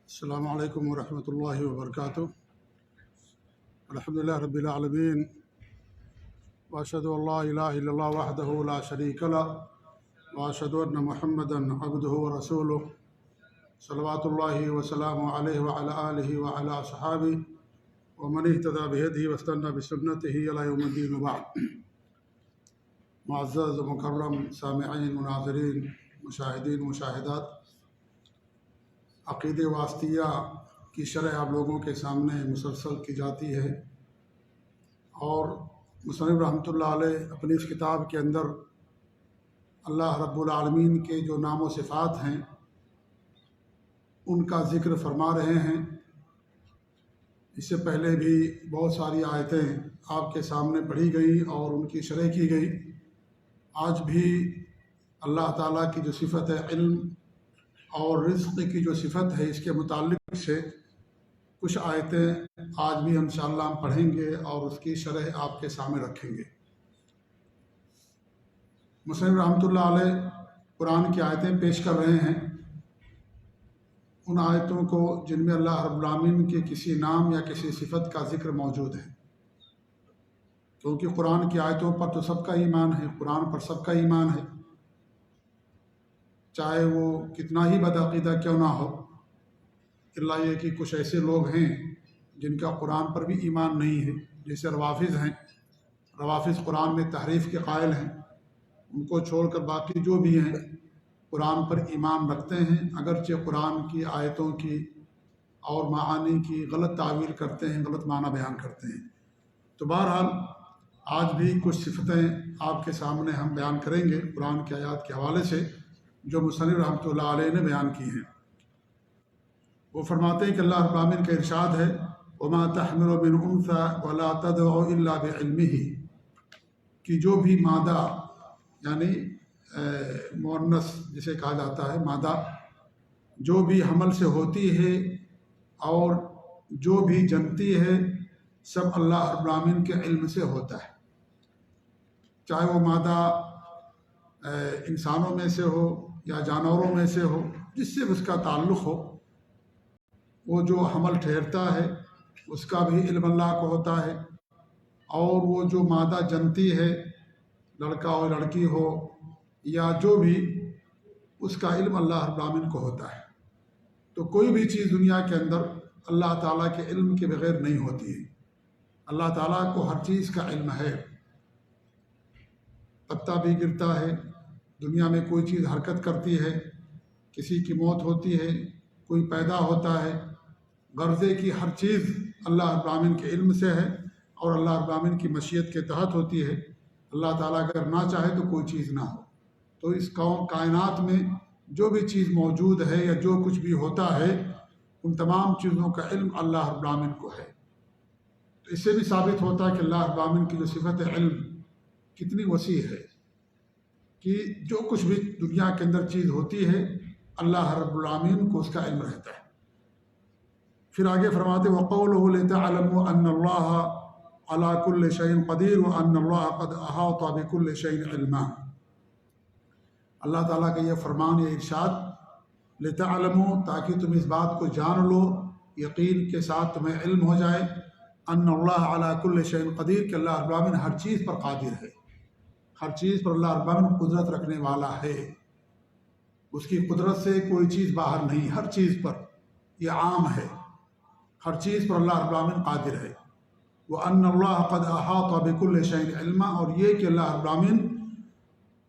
السلام علیکم ورحمۃ اللہ وبرکاتہ۔ الحمدللہ رب العالمین، واشہد ان لا الہ الا اللہ وحدہ لا شریک لہ، واشہد ان محمدا عبدہ ورسولہ، صلوات اللہ وسلامہ علیہ وعلی آلہ وعلی اصحابہ ومن اہتدی بہدیہ واستنى بسنتہ الی یوم الدین، وبعد۔ معزز و مکرم سامعین، مناظرین، مشاہدین، مشاہدات، عقید واسطیہ کی شرح آپ لوگوں کے سامنے مسلسل کی جاتی ہے، اور مصنف رحمۃ اللہ علیہ اپنی اس کتاب کے اندر اللہ رب العالمین کے جو نام و صفات ہیں ان کا ذکر فرما رہے ہیں۔ اس سے پہلے بھی بہت ساری آیتیں آپ کے سامنے پڑھی گئیں اور ان کی شرح کی گئی۔ آج بھی اللہ تعالیٰ کی جو صفت ہے علم اور رزق کی جو صفت ہے، اس کے متعلق سے کچھ آیتیں آج بھی انشاءاللہ ہم پڑھیں گے اور اس کی شرح آپ کے سامنے رکھیں گے۔ مصنف رحمۃ اللہ علیہ قرآن کی آیتیں پیش کر رہے ہیں، ان آیتوں کو جن میں اللہ رب العالمین کے کسی نام یا کسی صفت کا ذکر موجود ہے، کیونکہ قرآن کی آیتوں پر تو سب کا ایمان ہے، قرآن پر سب کا ایمان ہے، چاہے وہ کتنا ہی بدعقیدہ کیوں نہ ہو، اللہ یہ کہ کچھ ایسے لوگ ہیں جن کا قرآن پر بھی ایمان نہیں ہے، جیسے روافظ ہیں۔ روافظ قرآن میں تحریف کے قائل ہیں، ان کو چھوڑ کر باقی جو بھی ہیں قرآن پر ایمان رکھتے ہیں، اگرچہ قرآن کی آیتوں کی اور معانی کی غلط تعویل کرتے ہیں، غلط معنی بیان کرتے ہیں۔ تو بہرحال آج بھی کچھ صفتیں آپ کے سامنے ہم بیان کریں گے قرآن کی آیات کے حوالے سے جو مصنف رحمۃ اللہ علیہ نے بیان کی ہیں۔ وہ فرماتے ہیں کہ اللہ رب العالمین کا ارشاد ہے، وَمَا تَحْمِلُ مِنْ أُنثَىٰ وَلَا تَضَعُ إِلَّا بِعِلْمِهِ، کہ جو بھی مادہ یعنی مؤنث جسے کہا جاتا ہے مادہ، جو بھی حمل سے ہوتی ہے اور جو بھی جنتی ہے، سب اللہ رب العالمین کے علم سے ہوتا ہے، چاہے وہ مادہ انسانوں میں سے ہو یا جانوروں میں سے ہو، جس سے اس کا تعلق ہو۔ وہ جو حمل ٹھہرتا ہے اس کا بھی علم اللہ کو ہوتا ہے، اور وہ جو مادہ جنتی ہے، لڑکا ہو لڑکی ہو یا جو بھی، اس کا علم اللہ رب العالمین کو ہوتا ہے۔ تو کوئی بھی چیز دنیا کے اندر اللہ تعالیٰ کے علم کے بغیر نہیں ہوتی ہے۔ اللہ تعالیٰ کو ہر چیز کا علم ہے۔ پتا بھی گرتا ہے، دنیا میں کوئی چیز حرکت کرتی ہے، کسی کی موت ہوتی ہے، کوئی پیدا ہوتا ہے، غرضے کی ہر چیز اللہ رب العالمین کے علم سے ہے اور اللہ رب العالمین کی مشیت کے تحت ہوتی ہے۔ اللہ تعالیٰ اگر نہ چاہے تو کوئی چیز نہ ہو۔ تو اس کائنات میں جو بھی چیز موجود ہے یا جو کچھ بھی ہوتا ہے، ان تمام چیزوں کا علم اللہ رب العالمین کو ہے۔ تو اس سے بھی ثابت ہوتا ہے کہ اللہ رب العالمین کی جو صفت علم کتنی وسیع ہے، کہ جو کچھ بھی دنیا کے اندر چیز ہوتی ہے اللہ رب العالمین کو اس کا علم رہتا ہے۔ پھر آگے فرماتے وَقَوْلُهُ لِتَعْلَمُوا أَنَّ اللَّهَ عَلَىٰ كُلِّ شَيْءٍ قَدِيرٌ وَأَنَّ اللَّهَ قَدْ أَحَاطَ بِكُلِّ شَيْءٍ عِلْمًا۔ اللہ تعالیٰ کا یہ فرمان، یہ ارشاد، لِتَعْلَمُوا، تاکہ تم اس بات کو جان لو، یقین کے ساتھ تمہیں علم ہو جائے، أَنَّ اللَّهَ عَلَىٰ كُلِّ شَيْءٍ قَدِيرٌ، کہ اللہ رب العالمین ہر چیز پر قادر ہے، ہر چیز پر اللہ رب العالمین قدرت رکھنے والا ہے۔ اس کی قدرت سے کوئی چیز باہر نہیں، ہر چیز پر یہ عام ہے، ہر چیز پر اللہ رب العالمین قادر ہے۔ وَأَنَّ اللَّهَ قَدْ أَحَاطَ بِكُلِّ شَيْءٍ عِلْمًا، اور یہ کہ اللہ رب العالمین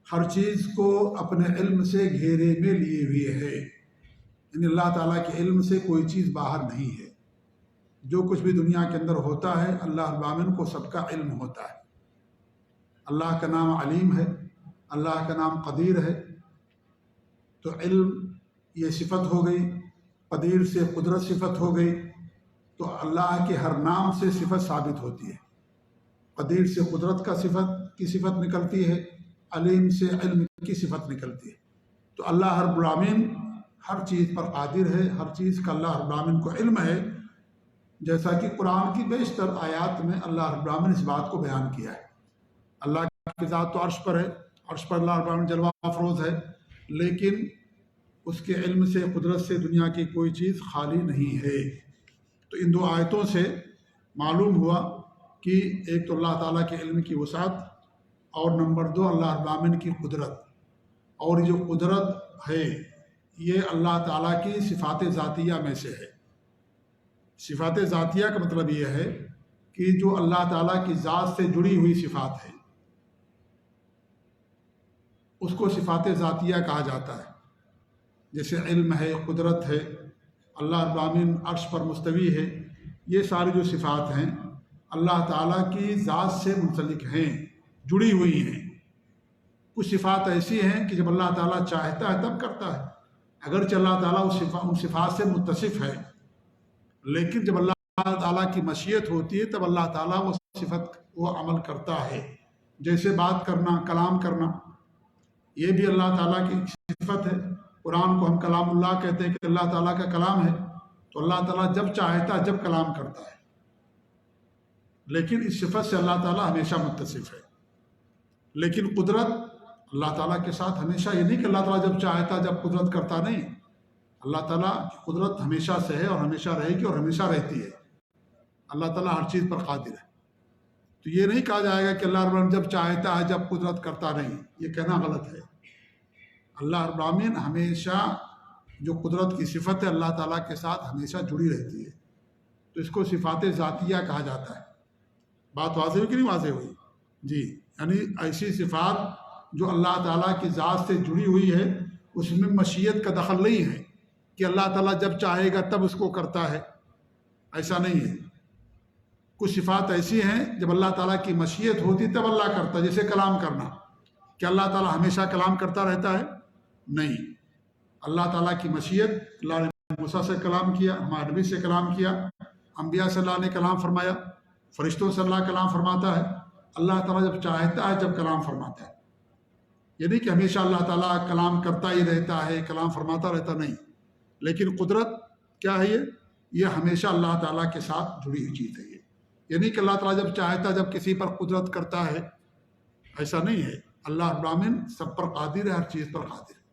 ہر چیز کو اپنے علم سے گھیرے میں لیے ہوئے ہے، یعنی اللہ تعالیٰ کے علم سے کوئی چیز باہر نہیں ہے۔ جو کچھ بھی دنیا کے اندر ہوتا ہے اللہ رب العالمین کو سب کا علم ہوتا ہے۔ اللہ کا نام علیم ہے، اللہ کا نام قدیر ہے، تو علم یہ صفت ہو گئی، قدیر سے قدرت صفت ہو گئی، تو اللہ کے ہر نام سے صفت ثابت ہوتی ہے۔ قدیر سے قدرت کا صفت نکلتی ہے، علیم سے علم کی صفت نکلتی ہے۔ تو اللہ رب العالمین ہر چیز پر قادر ہے، ہر چیز کا اللہ رب العالمین کو علم ہے، جیسا کہ قرآن کی بیشتر آیات میں اللہ رب العالمین اس بات کو بیان کیا ہے۔ اللہ کی ذات تو عرش پر ہے، عرش پر اللہ رب العالمین جلوہ افروز ہے، لیکن اس کے علم سے، قدرت سے دنیا کی کوئی چیز خالی نہیں ہے۔ تو ان دو آیتوں سے معلوم ہوا کہ ایک تو اللہ تعالیٰ کے علم کی وسعت، اور نمبر دو اللہ رب العالمین کی قدرت۔ اور یہ جو قدرت ہے یہ اللہ تعالیٰ کی صفات ذاتیہ میں سے ہے۔ صفات ذاتیہ کا مطلب یہ ہے کہ جو اللہ تعالیٰ کی ذات سے جڑی ہوئی صفات ہیں اس کو صفات ذاتیہ کہا جاتا ہے۔ جیسے علم ہے، قدرت ہے، اللہ رب العالمین عرش پر مستوی ہے، یہ ساری جو صفات ہیں اللہ تعالیٰ کی ذات سے منسلک ہیں، جڑی ہوئی ہیں۔ کچھ صفات ایسی ہیں کہ جب اللہ تعالیٰ چاہتا ہے تب کرتا ہے، اگرچہ اللہ تعالیٰ ان صفات سے متصف ہے، لیکن جب اللہ تعالیٰ کی مشیت ہوتی ہے تب اللہ تعالیٰ وہ صفت وہ عمل کرتا ہے۔ جیسے بات کرنا، کلام کرنا، یہ بھی اللہ تعالیٰ کی صفت ہے۔ قرآن کو ہم کلام اللہ کہتے ہیں کہ اللہ تعالیٰ کا کلام ہے، تو اللہ تعالیٰ جب چاہتا ہے جب کلام کرتا ہے، لیکن اس صفت سے اللہ تعالیٰ ہمیشہ متصف ہے۔ لیکن قدرت اللہ تعالیٰ کے ساتھ ہمیشہ، یہ نہیں کہ اللہ تعالیٰ جب چاہتا جب قدرت کرتا، نہیں، اللہ تعالیٰ کی قدرت ہمیشہ سے ہے اور ہمیشہ رہے گی اور ہمیشہ رہتی ہے۔ اللہ تعالیٰ ہر چیز پر قادر ہے۔ تو یہ نہیں کہا جائے گا کہ اللہ رب العالمین جب چاہتا ہے جب قدرت کرتا نہیں، یہ کہنا غلط ہے۔ اللہ رب العالمین ہمیشہ جو قدرت کی صفت ہے اللہ تعالیٰ کے ساتھ ہمیشہ جڑی رہتی ہے، تو اس کو صفات ذاتیہ کہا جاتا ہے۔ بات واضح ہوئی کہ نہیں واضح ہوئی؟ جی، یعنی ایسی صفات جو اللہ تعالیٰ کی ذات سے جڑی ہوئی ہے، اس میں مشیت کا دخل نہیں ہے کہ اللہ تعالیٰ جب چاہے گا تب اس کو کرتا ہے، ایسا نہیں ہے۔ کچھ صفات ایسی ہیں جب اللہ تعالیٰ کی مشیت ہوتی تب اللہ کرتا ہے، جیسے کلام کرنا۔ کہ اللہ تعالیٰ ہمیشہ کلام کرتا رہتا ہے؟ نہیں، اللہ تعالیٰ کی مشیت، اللہ نے موسیٰ سے کلام کیا، ہمارے نبی سے کلام کیا، انبیاء سے اللہ نے کلام فرمایا، فرشتوں سے اللہ کلام فرماتا ہے۔ اللہ تعالیٰ جب چاہتا ہے جب کلام فرماتا ہے، یہ نہیں کہ ہمیشہ اللہ تعالیٰ کلام کرتا ہی رہتا ہے، کلام فرماتا رہتا، نہیں۔ لیکن قدرت کیا ہے؟ یہ ہمیشہ اللہ تعالیٰ کے ساتھ جڑی ہوئی چیز ہے۔ یہ نہیں کہ اللہ تعالیٰ جب چاہتا جب کسی پر قدرت کرتا ہے، ایسا نہیں ہے۔ اللہ رب العالمین سب پر قادر ہے، ہر چیز پر قادر ہے۔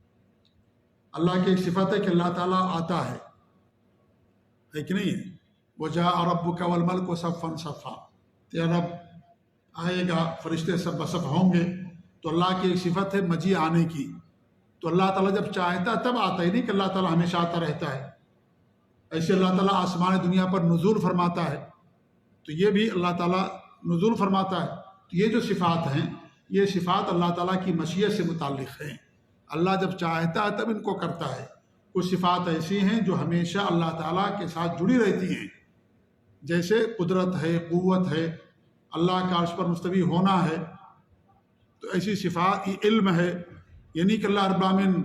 اللہ کی ایک صفت ہے کہ اللہ تعالیٰ آتا ہے کہ نہیں ہے؟ وَجَاءَ رَبُّكَ وَالْمَلَكُ صَفًّا صَفًّا، تیرا رب آئے گا، فرشتے سب بصف ہوں گے۔ تو اللہ کی ایک صفت ہے مجیء آنے کی۔ تو اللہ تعالیٰ جب چاہتا تب آتا، ہی نہیں کہ اللہ تعالیٰ ہمیشہ آتا رہتا ہے۔ ایسے اللہ تعالیٰ آسمان دنیا پر نزول فرماتا ہے، تو یہ بھی اللہ تعالیٰ نزول فرماتا ہے۔ تو یہ جو صفات ہیں یہ صفات اللہ تعالیٰ کی مشیت سے متعلق ہیں۔ اللہ جب چاہتا ہے تب ان کو کرتا ہے۔ کچھ صفات ایسی ہیں جو ہمیشہ اللہ تعالیٰ کے ساتھ جڑی رہتی ہیں، جیسے قدرت ہے، قوت ہے، اللہ کا عرش پر مستوی ہونا ہے۔ تو ایسی صفات، علم ہے، یعنی کہ اللہ رب العالمین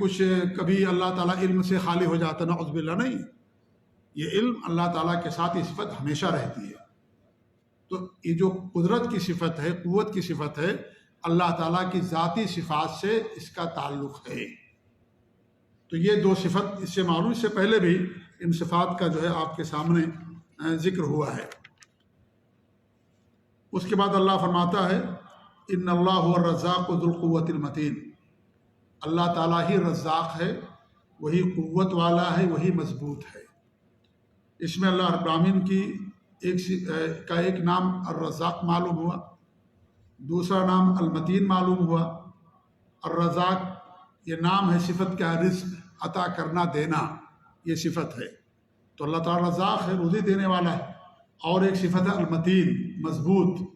کچھ کبھی اللہ تعالیٰ علم سے خالی ہو جاتا، نعوذ باللہ، نہیں۔ یہ علم اللہ تعالیٰ کے ساتھ یہ صفت ہمیشہ رہتی ہے۔ تو یہ جو قدرت کی صفت ہے، قوت کی صفت ہے، اللہ تعالیٰ کی ذاتی صفات سے اس کا تعلق ہے۔ تو یہ دو صفت اس سے معلوم، اس سے پہلے بھی ان صفات کا جو ہے آپ کے سامنے ذکر ہوا ہے۔ اس کے بعد اللہ فرماتا ہے ان اللہ هو الرزاق ذو القوۃ المتین، اللہ تعالیٰ ہی رزاق ہے، وہی قوت والا ہے، وہی مضبوط ہے۔ اس میں اللہ رب العالمین کی ایک نام الرزاق معلوم ہوا، دوسرا نام المتین معلوم ہوا۔ الرزاق یہ نام ہے، صفت کیا ہے؟ رزق، عطا کرنا، دینا، یہ صفت ہے۔ تو اللہ تعالیٰ رزاق ہے، روزی دینے والا ہے۔ اور ایک صفت ہے المتین، مضبوط،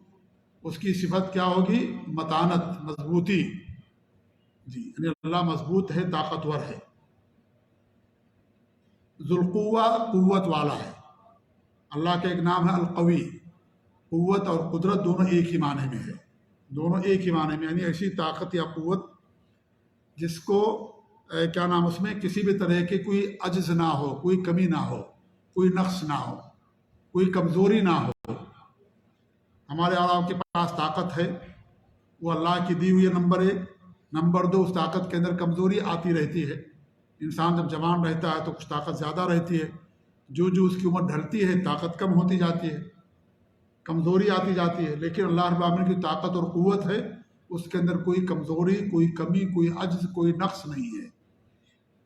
اس کی صفت کیا ہوگی؟ متانت، مضبوطی، جی، یعنی اللہ مضبوط ہے، طاقتور ہے۔ ذو القوہ، قوت والا ہے۔ اللہ کا ایک نام ہے القوی، قوت اور قدرت دونوں ایک ہی معنی میں ہے، دونوں ایک ہی معنی میں، یعنی ایسی طاقت یا قوت جس کو کیا نام، اس میں کسی بھی طرح کی کوئی عجز نہ ہو، کوئی کمی نہ ہو، کوئی نقص نہ ہو، کوئی کمزوری نہ ہو۔ ہمارے عوام کے پاس طاقت ہے، وہ اللہ کی دی ہوئی ہے، نمبر ایک۔ نمبر دو، اس طاقت کے اندر کمزوری آتی رہتی ہے۔ انسان جب جوان رہتا ہے تو کچھ طاقت زیادہ رہتی ہے، جو اس کی عمر ڈھلتی ہے طاقت کم ہوتی جاتی ہے، کمزوری آتی جاتی ہے۔ لیکن اللہ رب العالمین کی طاقت اور قوت ہے، اس کے اندر کوئی کمزوری، کوئی کمی، کوئی عجز، کوئی نقص نہیں ہے۔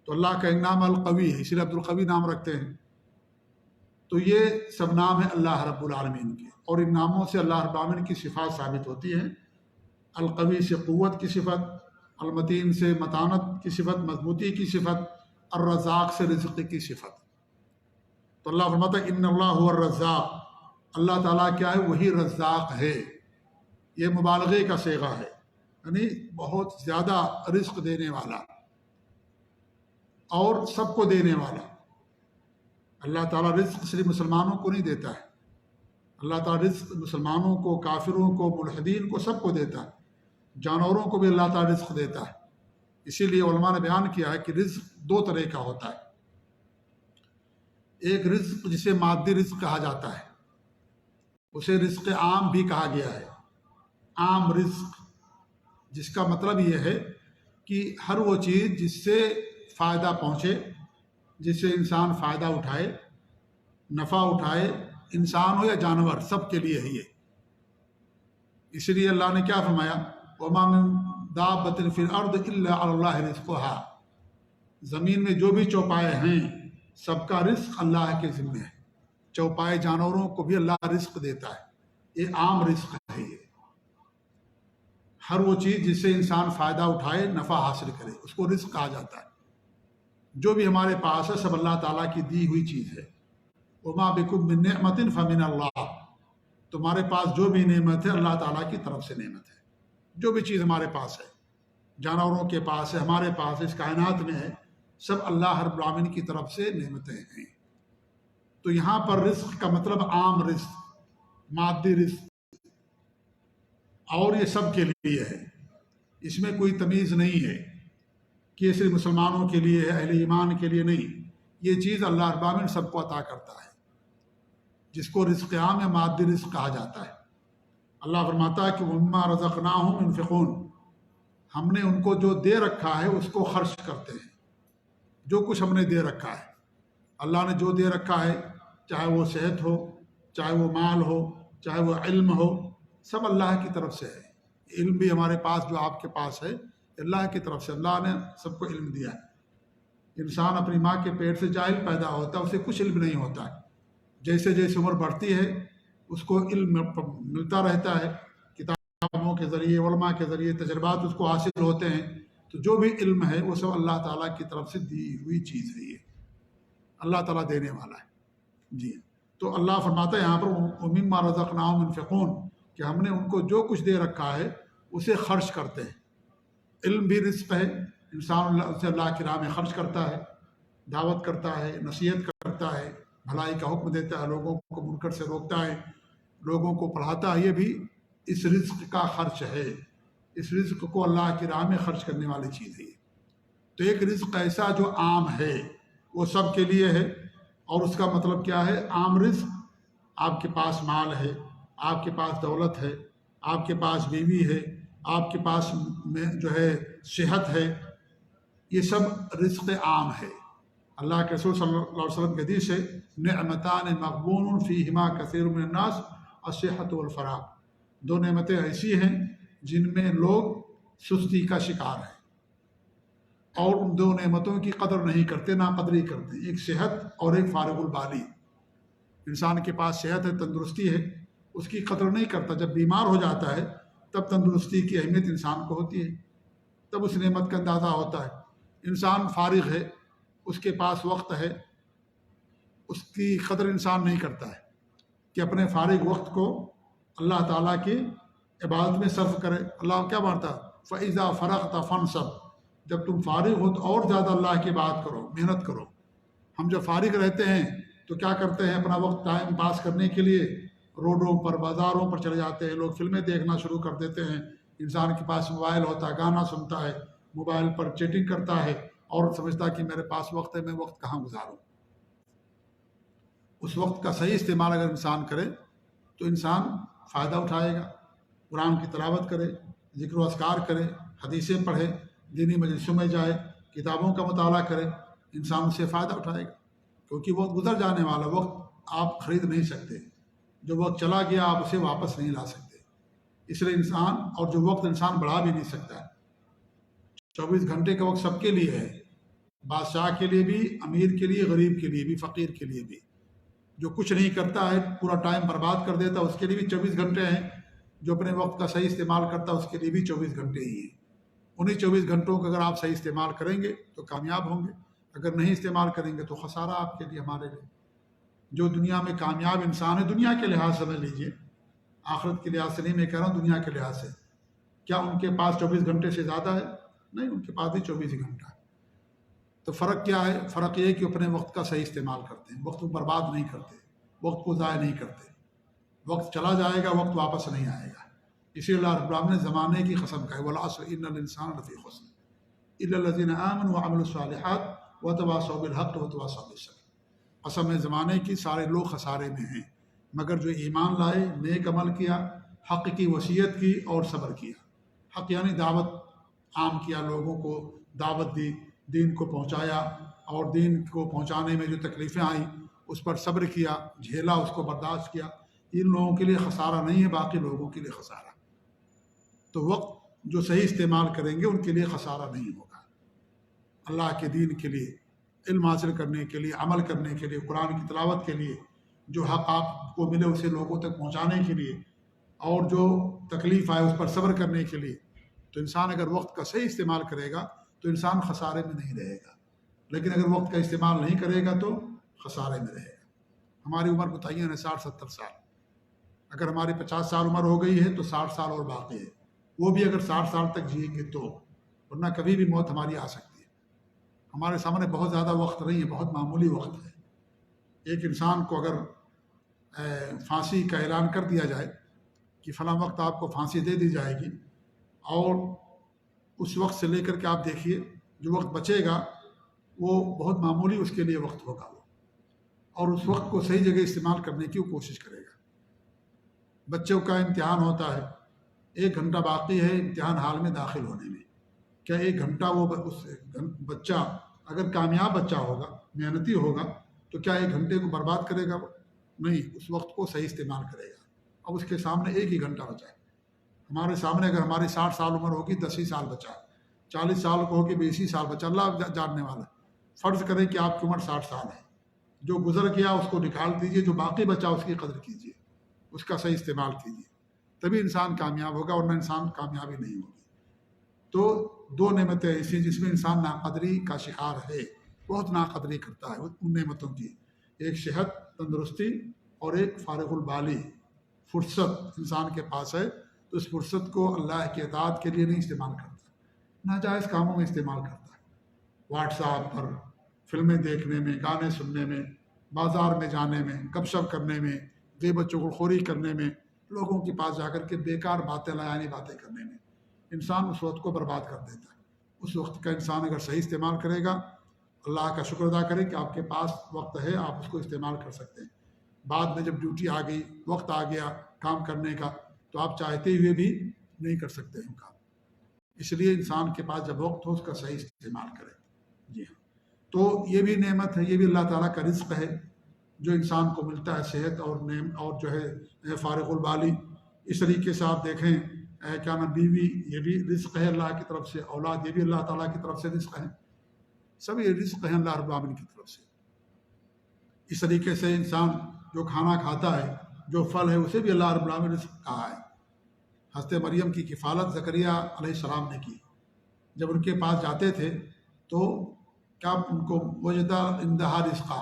تو اللہ کا ایک نام القوی ہے، اسی لیے عبدالقوی نام رکھتے ہیں۔ تو یہ سب نام ہیں اللہ رب العالمین کے، اور ان ناموں سے اللہ رب العالمین کی صفات ثابت ہوتی ہیں۔ القوی سے قوت کی صفت، المتین سے متانت کی صفت، مضبوطی کی صفت، الرزاق سے رزق کی صفت۔ تو اللہ فرماتا ہے ان اللہ هو الرزاق، اللہ تعالیٰ کیا ہے؟ وہی رزاق ہے۔ یہ مبالغے کا صیغہ ہے، یعنی بہت زیادہ رزق دینے والا اور سب کو دینے والا۔ اللہ تعالیٰ رزق صرف مسلمانوں کو نہیں دیتا ہے، اللہ تعالیٰ رزق مسلمانوں کو، کافروں کو، ملحدین کو، سب کو دیتا ہے۔ جانوروں کو بھی اللہ تعالیٰ رزق دیتا ہے۔ اسی لیے علماء نے بیان کیا ہے کہ رزق دو طرح کا ہوتا ہے۔ ایک رزق جسے مادی رزق کہا جاتا ہے، اسے رزق عام بھی کہا گیا ہے۔ عام رزق جس کا مطلب یہ ہے کہ ہر وہ چیز جس سے فائدہ پہنچے، جس سے انسان فائدہ اٹھائے، نفع اٹھائے، انسان ہو یا جانور، سب کے لیے ہے یہ۔ اس لیے اللہ نے کیا فرمایا؟ وَمَا مِن دَابَّةٍ فِي الْأَرْضِ إِلَّا عَلَى اللَّهِ رِزْقُهَا، زمین میں جو بھی چوپائے ہیں سب کا رزق اللہ کے ذمہ ہے۔ چوپائے جانوروں کو بھی اللہ رزق دیتا ہے، یہ عام رزق ہے۔ یہ ہر وہ چیز جس سے انسان فائدہ اٹھائے، نفع حاصل کرے، اس کو رزق کہا جاتا ہے۔ جو بھی ہمارے پاس ہے سب اللہ تعالیٰ کی دی ہوئی چیز ہے۔ وَمَا بِكُم مِّن نِعْمَةٍ فَمِنَ اللَّهِ، تمہارے پاس جو بھی نعمت ہے اللہ تعالیٰ کی طرف سے نعمت ہے۔ جو بھی چیز ہمارے پاس ہے، جانوروں کے پاس ہے، ہمارے پاس ہے، اس کائنات میں ہے، سب اللہ رب العالمین کی طرف سے نعمتیں ہیں۔ تو یہاں پر رزق کا مطلب عام رزق، مادی رزق، اور یہ سب کے لیے ہے۔ اس میں کوئی تمیز نہیں ہے کہ یہ صرف مسلمانوں کے لیے ہے، اہل ایمان کے لیے نہیں۔ یہ چیز اللہ رب العالمین سب کو عطا کرتا ہے، جس کو رزق عام یا مادی رزق کہا جاتا ہے۔ اللہ فرماتا ہے کہ وَمِمَّا رَزَقْنَاهُمْ يُنْفِقُونَ، ہم نے ان کو جو دے رکھا ہے اس کو خرچ کرتے ہیں۔ جو کچھ ہم نے دے رکھا ہے، اللہ نے جو دے رکھا ہے، چاہے وہ صحت ہو، چاہے وہ مال ہو، چاہے وہ علم ہو، سب اللہ کی طرف سے ہے۔ علم بھی ہمارے پاس جو آپ کے پاس ہے، اللہ کی طرف سے، اللہ نے سب کو علم دیا ہے۔ انسان اپنی ماں کے پیٹ سے جاہل پیدا ہوتا ہے، اسے کچھ علم نہیں ہوتا ہے۔ جیسے جیسے عمر بڑھتی ہے اس کو علم ملتا رہتا ہے، کتابوں کے ذریعے، علماء کے ذریعے تجربات اس کو حاصل ہوتے ہیں۔ تو جو بھی علم ہے وہ سب اللہ تعالیٰ کی طرف سے دی ہوئی چیز ہے، یہ اللہ تعالیٰ دینے والا ہے۔ جی، تو اللہ فرماتا ہے یہاں پر وَمِمَّا رَزَقْنَاهُمْ يُنْفِقُونَ، کہ ہم نے ان کو جو کچھ دے رکھا ہے اسے خرچ کرتے ہیں۔ علم بھی رزق ہے، انسان اسے اللہ کی راہ میں خرچ کرتا ہے، دعوت کرتا ہے، نصیحت کرتا ہے، بھلائی کا حکم دیتا ہے، لوگوں کو منکر سے روکتا ہے، لوگوں کو پڑھاتا ہے، یہ بھی اس رزق کا خرچ ہے۔ اس رزق کو اللہ کی راہ میں خرچ کرنے والی چیز ہے۔ تو ایک رزق ایسا جو عام ہے، وہ سب کے لیے ہے، اور اس کا مطلب کیا ہے؟ عام رزق، آپ کے پاس مال ہے، آپ کے پاس دولت ہے، آپ کے پاس بیوی ہے، آپ کے پاس میں جو ہے صحت ہے، یہ سب رزق عام ہے۔ اللہ کے رسول صلی اللہ علیہ وسلم کے حدیث ہے نعمتان مغبون فیہما کثیر من الناس الصحۃ والفراغ، دو نعمتیں ایسی ہیں جن میں لوگ سستی کا شکار ہیں اور ان دو نعمتوں کی قدر نہیں کرتے، ناقدری کرتے، ایک صحت اور ایک فارغ البالی۔ انسان کے پاس صحت ہے، تندرستی ہے، اس کی قدر نہیں کرتا۔ جب بیمار ہو جاتا ہے تب تندرستی کی اہمیت انسان کو ہوتی ہے، تب اس نعمت کا اندازہ ہوتا ہے۔ انسان فارغ ہے، اس کے پاس وقت ہے، اس کی قدر انسان نہیں کرتا ہے کہ اپنے فارغ وقت کو اللہ تعالیٰ کی عبادت میں صرف کرے۔ اللہ کیا مانتا؟ فَإِذَا فَرَغْتَ فَانْصَبْ، جب تم فارغ ہو تو اور زیادہ اللہ کی بات کرو، محنت کرو۔ ہم جب فارغ رہتے ہیں تو کیا کرتے ہیں؟ اپنا وقت ٹائم پاس کرنے کے لیے روڈوں پر، بازاروں پر چلے جاتے ہیں، لوگ فلمیں دیکھنا شروع کر دیتے ہیں۔ انسان کے پاس موبائل ہوتا ہے، گانا سنتا ہے، موبائل پر چیٹنگ کرتا ہے اور سمجھتا ہے کہ میرے پاس وقت ہے، میں وقت کہاں گزاروں۔ اس وقت کا صحیح استعمال اگر انسان کرے تو انسان فائدہ اٹھائے گا۔ قرآن کی تلاوت کرے، ذکر و اذکار کرے، حدیثیں پڑھے، دینی مجلسوں میں جائے، کتابوں کا مطالعہ کرے، انسان سے فائدہ اٹھائے گا، کیونکہ وقت گزر جانے والا وقت آپ خرید نہیں سکتے۔ جو وقت چلا گیا آپ اسے واپس نہیں لا سکتے، اس لیے انسان، اور جو وقت انسان بڑھا بھی نہیں سکتا ہے۔ 24 گھنٹے کا وقت سب کے لیے ہے، بادشاہ کے لیے بھی، امیر کے لیے، غریب کے لیے بھی، فقیر کے لیے بھی۔ جو کچھ نہیں کرتا ہے، پورا ٹائم برباد کر دیتا ہے، اس کے لیے بھی 24 گھنٹے ہیں۔ جو اپنے وقت کا صحیح استعمال کرتا ہے اس کے لیے بھی 24 گھنٹے ہی ہیں۔ انہیں 24 گھنٹوں کا اگر آپ صحیح استعمال کریں گے تو کامیاب ہوں گے، اگر نہیں استعمال کریں گے تو خسارہ آپ کے لیے، ہمارے لیے۔ جو دنیا میں کامیاب انسان ہے، دنیا کے لحاظ سے سمجھ لیجئے، آخرت کے لحاظ سے نہیں میں کہہ رہا ہوں، دنیا کے لحاظ سے، کیا ان کے پاس 24 گھنٹے سے زیادہ ہے؟ نہیں، ان کے پاس بھی 24 ہی گھنٹہ ہے۔ تو فرق کیا ہے؟ فرق یہ ہے کہ اپنے وقت کا صحیح استعمال کرتے ہیں، وقت کو برباد نہیں کرتے، وقت کو ضائع نہیں کرتے۔ وقت چلا جائے گا، وقت واپس نہیں آئے گا۔ اسی اللہ رب العالمین نے زمانے کی قسم کہا ہے، والعصر ان الانسان لفی خسر الا الذین آمنوا وعملوا الصالحات وتواصوا بالحق وتواصوا بالصبر۔ قسم ہے زمانے کی، سارے لوگ خسارے میں ہیں مگر جو ایمان لائے، نیک عمل کیا، حق کی وصیت کی اور صبر کیا۔ حق یعنی دعوت عام کیا، لوگوں کو دعوت دی، دین کو پہنچایا، اور دین کو پہنچانے میں جو تکلیفیں آئیں اس پر صبر کیا، جھیلا، اس کو برداشت کیا۔ ان لوگوں کے لیے خسارہ نہیں ہے، باقی لوگوں کے لیے خسارہ۔ تو وقت جو صحیح استعمال کریں گے ان کے لیے خسارہ نہیں ہوگا۔ اللہ کے دین کے لیے، علم حاصل کرنے کے لیے، عمل کرنے کے لیے، قرآن کی تلاوت کے لیے، جو حق آپ کو ملے اسے لوگوں تک پہنچانے کے لیے، اور جو تکلیف آئے اس پر صبر کرنے کے لیے۔ تو انسان اگر وقت کا صحیح استعمال کرے گا تو انسان خسارے میں نہیں رہے گا، لیکن اگر وقت کا استعمال نہیں کرے گا تو خسارے میں رہے گا۔ ہماری عمر متعین ہے 60-70 سال، اگر ہماری 50 سال عمر ہو گئی ہے تو 60 سال اور باقی ہے، وہ بھی اگر 60 سال تک جئیں گے تو، ورنہ کبھی بھی موت ہماری آ سکتی ہے۔ ہمارے سامنے بہت زیادہ وقت نہیں ہے، بہت معمولی وقت ہے۔ ایک انسان کو اگر پھانسی کا اعلان کر دیا جائے کہ فلاں وقت آپ کو پھانسی دے دی جائے گی، اور اس وقت سے لے کر کے آپ دیکھیے جو وقت بچے گا وہ بہت معمولی اس کے لیے وقت ہوگا، وہ اور اس وقت کو صحیح جگہ استعمال کرنے کی وہ کوشش کرے گا۔ بچوں کا امتحان ہوتا ہے، 1 گھنٹہ باقی ہے امتحان حال میں داخل ہونے میں، کیا 1 گھنٹہ وہ اس بچہ اگر کامیاب بچہ ہوگا، محنتی ہوگا، تو کیا 1 گھنٹے کو برباد کرے گا؟ وہ نہیں، اس وقت کو صحیح استعمال کرے گا۔ اب اس کے سامنے 1 ہی گھنٹہ بچا ہے۔ ہمارے سامنے اگر ہماری 60 سال عمر ہوگی، 10 ہی سال بچا، 40 سال کو ہوگی، 20 ہی سال بچا، اللہ جاننے والا۔ فرض کریں کہ آپ کی عمر 60 سال ہے، جو گزر گیا اس کو نکال دیجئے، جو باقی بچا اس کی قدر کیجئے، اس کا صحیح استعمال کیجئے، تبھی انسان کامیاب ہوگا، ورنہ انسان کامیابی نہیں ہوگی۔ تو 2 نعمتیں ایسی جس میں انسان ناقدری کا شکار ہے، بہت ناقدری کرتا ہے ان نعمتوں کی، ایک صحت، تندرستی، اور ایک فارغ البالی فرصت انسان کے پاس ہے، تو اس فرصت کو اللہ کی اطاعت کے لیے نہیں استعمال کرتا، ناجائز کاموں میں استعمال کرتا ہے، واٹس ایپ پر فلمیں دیکھنے میں، گانے سننے میں، بازار میں جانے میں، گپ شپ کرنے میں، غیبت چغلخوری کرنے میں، لوگوں کے پاس جا کر کے بیکار باتیں، لایانی باتیں کرنے میں انسان اس وقت کو برباد کر دیتا ہے۔ اس وقت کا انسان اگر صحیح استعمال کرے گا، اللہ کا شکر ادا کرے کہ آپ کے پاس وقت ہے، آپ اس کو استعمال کر سکتے ہیں۔ بعد میں جب ڈیوٹی آ گئی، وقت آ گیا کام کرنے کا، تو آپ چاہتے ہوئے بھی نہیں کر سکتے ہیں کام۔ اس لیے انسان کے پاس جب وقت ہو اس کا صحیح استعمال کرے۔ جی ہاں، تو یہ بھی نعمت ہے، یہ بھی اللہ تعالیٰ کا رزق ہے جو انسان کو ملتا ہے، صحت اور جو ہے فارغ البالی۔ اس طریقے سے آپ دیکھیں کیا نا، بیوی یہ بھی رزق ہے اللہ کی طرف سے، اولاد یہ بھی اللہ تعالیٰ کی طرف سے رزق ہے، سب یہ رزق ہیں اللہ رب العالمین کی طرف سے۔ اس طریقے سے انسان جو کھانا کھاتا ہے، جو پھل ہے، اسے بھی اللہ رب العالمین نے رزق کہا ہے۔ حضرت مریم کی کفالت زکریا علیہ السلام نے کی، جب ان کے پاس جاتے تھے تو کیا ان کو وجدہ اندہا رزقا،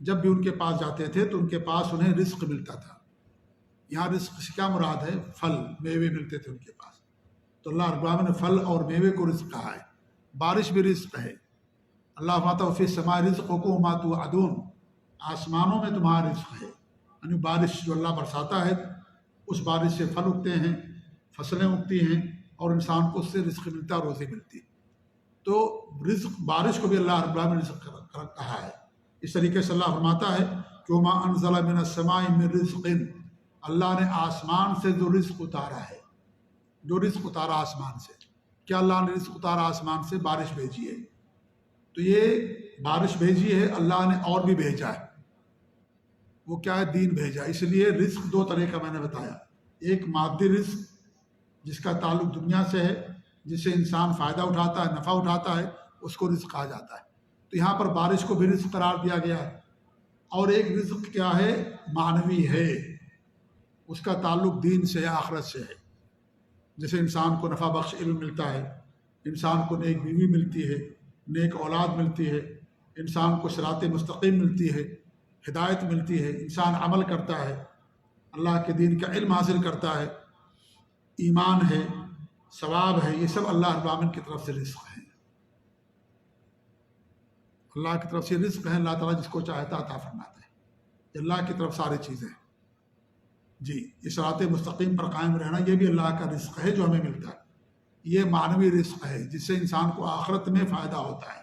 جب بھی ان کے پاس جاتے تھے تو ان کے پاس انہیں رزق ملتا تھا۔ یہاں رزق سے کیا مراد ہے؟ پھل، میوے ملتے تھے ان کے پاس، تو اللہ رب العالمین نے پھل اور میوے کو رزق کہا ہے۔ بارش بھی رزق ہے، اللہ فرماتا فی السماء رزقکم وما توعدون، آسمانوں میں تمہارا رزق ہے، یعنی بارش جو اللہ برساتا ہے، اس بارش سے پھل اگتے ہیں، فصلیں اگتی ہیں، اور انسان کو اس سے رزق ملتا ہے، روزی ملتی ہے۔ تو رزق، بارش کو بھی اللہ رب العالمین نے رزق کہا ہے۔ اس طریقے سے اللہ فرماتا ہے کہ وما انزل من السماء من رزق، اللہ نے آسمان سے جو رزق اتارا ہے، جو رزق اتارا آسمان سے، کیا اللہ نے رزق اتارا آسمان سے؟ بارش بھیجی ہے۔ تو یہ بارش بھیجی ہے، اللہ نے اور بھی بھیجا ہے، وہ کیا ہے؟ دین بھیجا۔ اس لیے رزق 2 طرح کا میں نے بتایا، ایک مادی رزق جس کا تعلق دنیا سے ہے، جس سے انسان فائدہ اٹھاتا ہے، نفع اٹھاتا ہے، اس کو رزق کہا جاتا ہے، تو یہاں پر بارش کو بھی رزق قرار دیا گیا ہے۔ اور ایک رزق کیا ہے؟ معنوی ہے، اس کا تعلق دین سے ہے، آخرت سے ہے۔ جیسے انسان کو نفع بخش علم ملتا ہے، انسان کو نیک بیوی ملتی ہے، نیک اولاد ملتی ہے، انسان کو صراط مستقیم ملتی ہے، ہدایت ملتی ہے، انسان عمل کرتا ہے، اللہ کے دین کا علم حاصل کرتا ہے، ایمان ہے، ثواب ہے، یہ سب اللہ رب العالمین کی طرف سے رزق ہے۔ اللہ کی طرف سے رزق ہے، اللہ تعالیٰ جس کو چاہتا عطا فرماتا ہے، یہ اللہ کی طرف ساری چیزیں ہیں۔ جی، یہ صراط مستقیم پر قائم رہنا یہ بھی اللہ کا رزق ہے جو ہمیں ملتا ہے۔ یہ معنوی رزق ہے جس سے انسان کو آخرت میں فائدہ ہوتا ہے،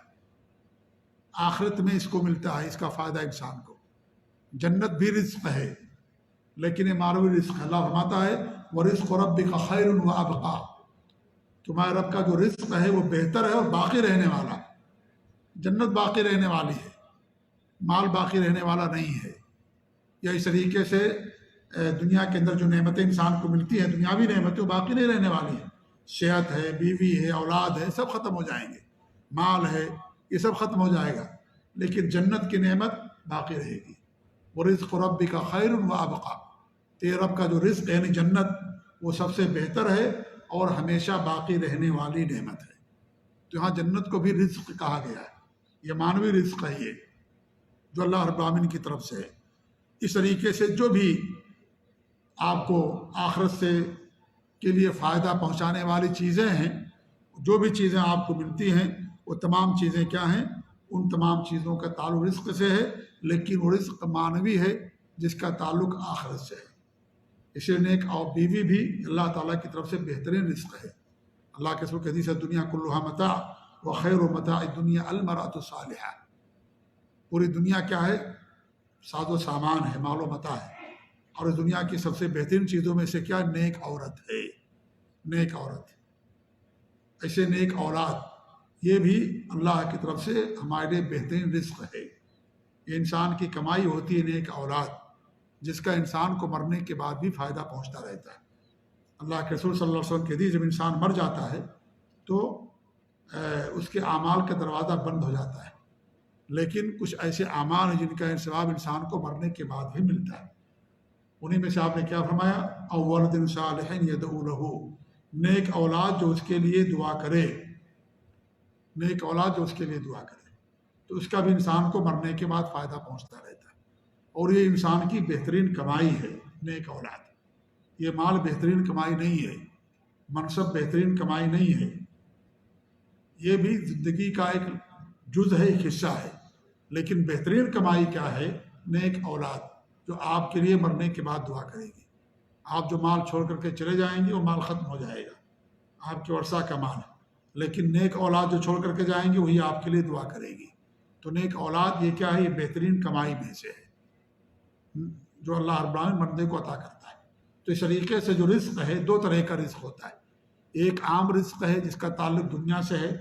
آخرت میں اس کو ملتا ہے، اس کا فائدہ انسان کو۔ جنت بھی رزق ہے لیکن یہ معنوی رزق ہے۔ اللہ فرماتا ہے وَرِزْقُ رَبِّكَ خَيْرٌ وَأَبْقَىٰ، تمہارے رب کا جو رزق ہے وہ بہتر ہے اور باقی رہنے والا ہے۔ جنت باقی رہنے والی ہے، مال باقی رہنے والا نہیں ہے۔ یا اس طریقے سے دنیا کے اندر جو نعمتیں انسان کو ملتی ہیں، دنیاوی نعمتیں، وہ باقی نہیں رہنے والی ہیں۔ صحت ہے، بیوی ہے، اولاد ہے، سب ختم ہو جائیں گے، مال ہے، یہ سب ختم ہو جائے گا، لیکن جنت کی نعمت باقی رہے گی۔ وَرِزْقُ رَبِّكَ خَيْرٌ وَأَبْقَىٰ، تیرے رب کا جو رزق یعنی جنت وہ سب سے بہتر ہے اور ہمیشہ باقی رہنے والی نعمت ہے۔ تو یہاں جنت کو بھی رزق کہا گیا ہے، یہ معنوی رزق ہے، یہ جو اللہ رب العالمین کی طرف سے ہے۔ اس طریقے سے جو بھی آپ کو آخرت سے کے لیے فائدہ پہنچانے والی چیزیں ہیں، جو بھی چیزیں آپ کو ملتی ہیں، وہ تمام چیزیں کیا ہیں؟ ان تمام چیزوں کا تعلق رزق سے ہے، لیکن وہ رزق معنوی ہے جس کا تعلق آخرت سے ہے۔ اس لیے نیک اور بیوی بھی اللہ تعالیٰ کی طرف سے بہترین رزق ہے۔ اللہ کے رسول کی حدیث ہے دنیا کلھا متاع وخیر متاع الدنیا المرأۃ الصالحہ، پوری دنیا کیا ہے؟ ساز و سامان ہے، مال و متاع ہے، اور اس دنیا کی سب سے بہترین چیزوں میں سے کیا؟ نیک عورت ہے، نیک عورت۔ ایسے نیک اولاد، یہ بھی اللہ کی طرف سے ہمارے لیے بہترین رزق ہے۔ یہ انسان کی کمائی ہوتی ہے نیک اولاد، جس کا انسان کو مرنے کے بعد بھی فائدہ پہنچتا رہتا ہے۔ اللہ کے رسول صلی اللہ علیہ وسلم کے حدیث، جب انسان مر جاتا ہے تو اس کے اعمال کا دروازہ بند ہو جاتا ہے، لیکن کچھ ایسے اعمال ہیں جن کا ثواب انسان کو مرنے کے بعد بھی ملتا ہے۔ انہی میں سے آپ نے کیا فرمایا؟ او ولد صالح یدعو لہ، نیک اولاد جو اس کے لیے دعا کرے، نیک اولاد جو اس کے لیے دعا کرے، تو اس کا بھی انسان کو مرنے کے بعد فائدہ پہنچتا رہتا ہے۔ اور یہ انسان کی بہترین کمائی ہے، نیک اولاد۔ یہ مال بہترین کمائی نہیں ہے، منصب بہترین کمائی نہیں ہے، یہ بھی زندگی کا ایک جز ہے، ایک حصہ ہے، لیکن بہترین کمائی کیا ہے؟ نیک اولاد جو آپ کے لیے مرنے کے بعد دعا کرے گی۔ آپ جو مال چھوڑ کر کے چلے جائیں گے وہ مال ختم ہو جائے گا، آپ کے ورثہ کا مال ہے، لیکن نیک اولاد جو چھوڑ کر کے جائیں گے وہی آپ کے لیے دعا کرے گی۔ تو نیک اولاد یہ کیا ہے؟ یہ بہترین کمائی میں سے ہے جو اللہ رب العالمین بندے کو عطا کرتا ہے۔ تو اس طریقے سے جو رزق ہے، دو طرح کا رزق ہوتا ہے۔ ایک عام رزق ہے جس کا تعلق دنیا سے ہے،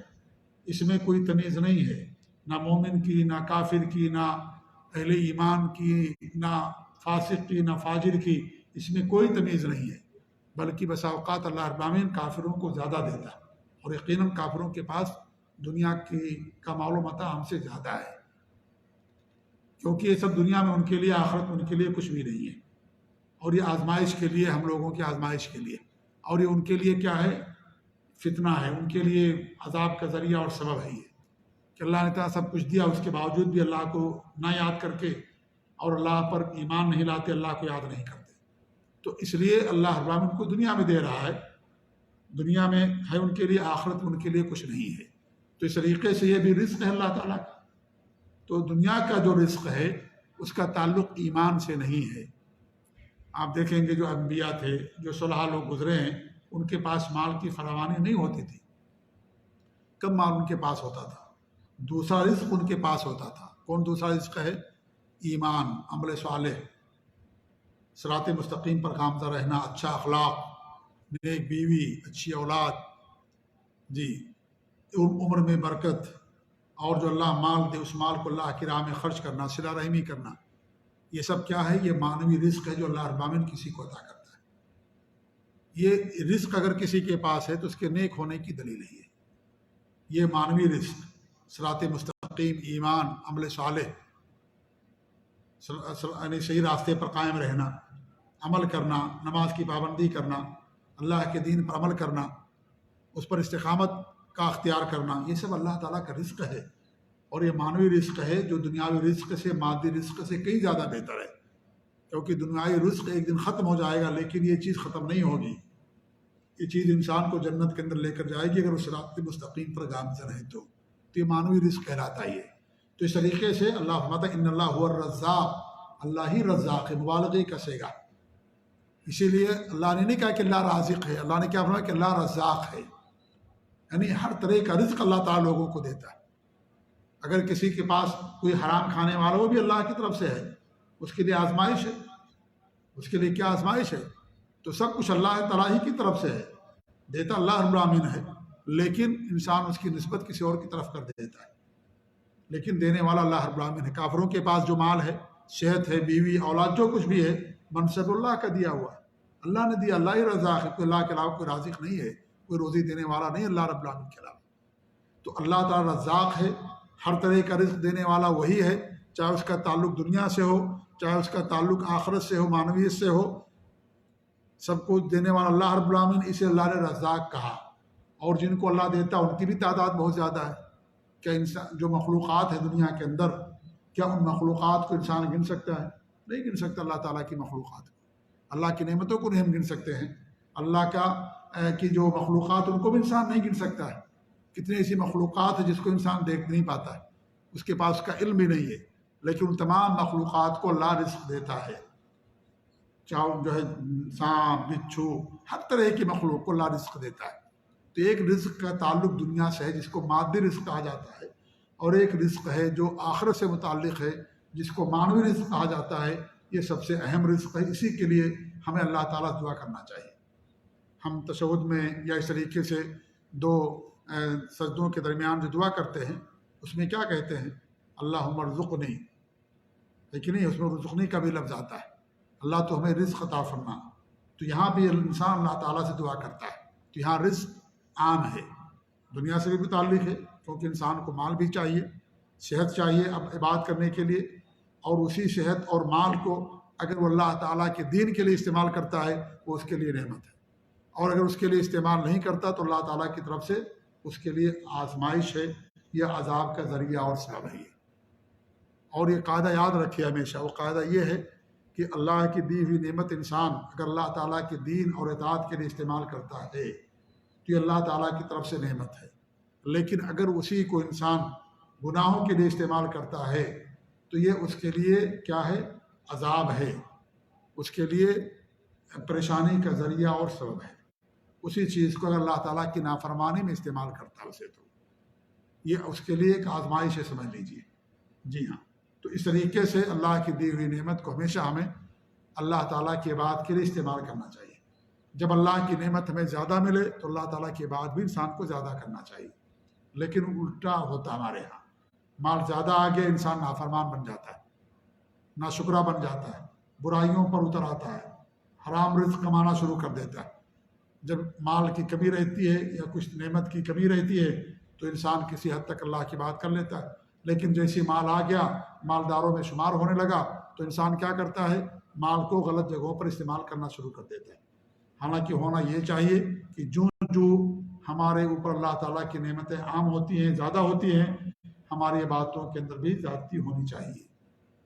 اس میں کوئی تمیز نہیں ہے، نہ مومن کی، نہ کافر کی، نہ اہل ایمان کی، نہ فاسق کی، نہ فاجر کی، اس میں کوئی تمیز نہیں ہے، بلکہ بسا اوقات اللہ رب العالمین کافروں کو زیادہ دیتا ہے، اور یقیناً کافروں کے پاس دنیا کا مال و متاع ہم سے زیادہ ہے، کیونکہ یہ سب دنیا میں ان کے لیے، آخرت میں ان کے لیے کچھ بھی نہیں ہے، اور یہ آزمائش کے لیے، ہم لوگوں کی آزمائش کے لیے، اور یہ ان کے لیے کیا ہے؟ فتنہ ہے، ان کے لیے عذاب کا ذریعہ اور سبب ہے یہ، کہ اللہ نے تعالیٰ سب کچھ دیا، اس کے باوجود بھی اللہ کو نہ یاد کر کے اور اللہ پر ایمان نہیں لاتے، اللہ کو یاد نہیں کرتے، تو اس لیے اللہ رب العالمین کو دنیا میں دے رہا ہے، دنیا میں ہے ان کے لیے، آخرت میں ان کے لیے کچھ نہیں ہے۔ تو اس طریقے سے یہ بھی رزق ہے اللہ تعالیٰ کا۔ تو دنیا کا جو رزق ہے اس کا تعلق ایمان سے نہیں ہے۔ آپ دیکھیں گے جو انبیاء تھے، جو صالح لوگ گزرے ہیں، ان کے پاس مال کی فراوانی نہیں ہوتی تھی، کم مال ان کے پاس ہوتا تھا، دوسرا رزق ان کے پاس ہوتا تھا۔ کون دوسرا رزق ہے؟ ایمان، عمل صالح، صراط مستقیم پر گامزن رہنا، اچھا اخلاق، نیک بیوی، اچھی اولاد، جی، عمر میں برکت، اور جو اللہ مال دے اس مال کو اللہ کی راہ میں خرچ کرنا، صلہ رحمی کرنا، یہ سب کیا ہے؟ یہ معنوی رزق ہے جو اللہ رب العالمین کسی کو عطا کرتا ہے۔ یہ رزق اگر کسی کے پاس ہے تو اس کے نیک ہونے کی دلیل ہے، یہ معنوی رزق، صراط مستقیم مستقیم ایمان، عمل صالح، یعنی صحیح راستے پر قائم رہنا، عمل کرنا، نماز کی پابندی کرنا، اللہ کے دین پر عمل کرنا، اس پر استقامت کا اختیار کرنا، یہ سب اللہ تعالیٰ کا رزق ہے، اور یہ معنوی رزق ہے جو دنیاوی رزق سے، مادی رزق سے کئی زیادہ بہتر ہے، کیونکہ دنیاوی رزق ایک دن ختم ہو جائے گا، لیکن یہ چیز ختم نہیں ہوگی۔ یہ چیز انسان کو جنت کے اندر لے کر جائے گی اگر اس صراط مستقیم پر گامزن ہے تو یہ معنوی رزق کہلاتا ہے۔ تو اس طریقے سے اللہ فرماتا ہے ان اللہ هو الرزاق، اللہ ہی رزاق ہے، مبالغے کا صیغہ۔ اسی لیے اللہ نے نہیں کہا کہ اللہ رازق ہے، اللہ نے کیا فرمایا کہ اللہ رزاق ہے، یعنی ہر طرح کا رزق اللہ تعالیٰ لوگوں کو دیتا ہے۔ اگر کسی کے پاس کوئی حرام کھانے والا، وہ بھی اللہ کی طرف سے ہے، اس کے لیے آزمائش ہے، اس کے لیے کیا آزمائش ہے؟ تو سب کچھ اللہ تعالیٰ ہی کی طرف سے ہے، دیتا اللہ رب العالمین ہے، لیکن انسان اس کی نسبت کسی اور کی طرف کر دیتا ہے، لیکن دینے والا اللہ رب العالمین ہے۔ کافروں کے پاس جو مال ہے، صحت ہے، بیوی، اولاد، جو کچھ بھی ہے، منصب اللہ کا دیا ہوا ہے، اللہ نے دیا، اللہ ہی رزاق ہے، کوئی اللہ کے علاوہ کوئی رازق نہیں ہے، کوئی روزی دینے والا نہیں اللہ رب العالمین کے علاوہ۔ تو اللہ تعالیٰ رزاق ہے، ہر طرح کا رزق دینے والا وہی ہے، چاہے اس کا تعلق دنیا سے ہو، چاہے اس کا تعلق آخرت سے ہو، معنویت سے ہو، سب کو دینے والا اللہ رب العالمین، اسے اللہ نے رزاق کہا۔ اور جن کو اللہ دیتا ہے ان کی بھی تعداد بہت زیادہ ہے۔ کیا انسان جو مخلوقات ہیں دنیا کے اندر، کیا ان مخلوقات کو انسان گن سکتا ہے؟ نہیں گن سکتا اللہ تعالیٰ کی مخلوقات کو، اللہ کی نعمتوں کو نہیں ہم گن سکتے ہیں، اللہ کی جو مخلوقات ان کو بھی انسان نہیں گن سکتا ہے۔ کتنی ایسی مخلوقات ہیں جس کو انسان دیکھ نہیں پاتا ہے، اس کے پاس اس کا علم بھی نہیں ہے، لیکن ان تمام مخلوقات کو اللہ رزق دیتا ہے، چاہے جو ہے سانپ، بچھو، ہر طرح کی مخلوق کو اللہ رزق دیتا ہے۔ تو ایک رزق کا تعلق دنیا سے ہے جس کو مادی رزق کہا جاتا ہے، اور ایک رزق ہے جو آخرت سے متعلق ہے جس کو معنوی رزق کہا جاتا ہے۔ یہ سب سے اہم رزق ہے، اسی کے لیے ہمیں اللہ تعالیٰ سے دعا کرنا چاہیے۔ ہم تشہد میں یا اس طریقے سے دو سجدوں کے درمیان جو دعا کرتے ہیں اس میں کیا کہتے ہیں؟ اللہم ارزقنی، لیکن نہیں، اس میں رزقنی کا بھی لفظ آتا ہے، اللہ تو ہمیں رزق عطا فرما۔ تو یہاں بھی انسان اللہ تعالیٰ سے دعا کرتا ہے، تو یہاں رزق عام ہے، دنیا سے بھی متعلق ہے، کیونکہ انسان کو مال بھی چاہیے، صحت چاہیے اب عبادت کرنے کے لیے، اور اسی صحت اور مال کو اگر وہ اللہ تعالیٰ کے دین کے لیے استعمال کرتا ہے وہ اس کے لیے نعمت ہے، اور اگر اس کے لیے استعمال نہیں کرتا تو اللہ تعالیٰ کی طرف سے اس کے لیے آزمائش ہے، یا عذاب کا ذریعہ اور سبب ہے۔ اور یہ قاعدہ یاد رکھیے ہمیشہ، وہ قاعدہ یہ ہے کہ اللہ کی دی ہوئی نعمت انسان اگر اللہ تعالیٰ کے دین اور اطاعت کے لیے استعمال کرتا ہے تو یہ اللہ تعالیٰ کی طرف سے نعمت ہے، لیکن اگر اسی کو انسان گناہوں کے لیے استعمال کرتا ہے تو یہ اس کے لیے کیا ہے؟ عذاب ہے، اس کے لیے پریشانی کا ذریعہ اور سبب ہے۔ اسی چیز کو اگر اللہ تعالیٰ کی نافرمانی میں استعمال کرتا ہے اسے، تو یہ اس کے لیے ایک آزمائش ہے، سمجھ لیجیے۔ جی ہاں، تو اس طریقے سے اللہ کی دی ہوئی نعمت کو ہمیشہ ہمیں اللہ تعالیٰ کی عبادت کے لیے استعمال کرنا چاہیے۔ جب اللہ کی نعمت ہمیں زیادہ ملے تو اللہ تعالیٰ کی عبادت بھی انسان کو زیادہ کرنا چاہیے، لیکن الٹا ہوتا ہمارے یہاں، مال زیادہ آگے انسان نافرمان بن جاتا ہے، ناشکرا بن جاتا ہے، برائیوں پر اتر آتا ہے، حرام رزق کمانا شروع کر دیتا ہے۔ جب مال کی کمی رہتی ہے یا کچھ نعمت کی کمی رہتی ہے تو انسان کسی حد تک اللہ کی بات کر لیتا ہے، لیکن جیسے مال آ گیا، مالداروں میں شمار ہونے لگا، تو انسان کیا کرتا ہے؟ مال کو غلط جگہوں پر استعمال کرنا شروع کر دیتا ہے۔ حالانکہ ہونا یہ چاہیے کہ جو ہمارے اوپر اللہ تعالیٰ کی نعمتیں عام ہوتی ہیں، زیادہ ہوتی ہیں، ہماری عبادتوں کے اندر بھی زیادتی ہونی چاہیے،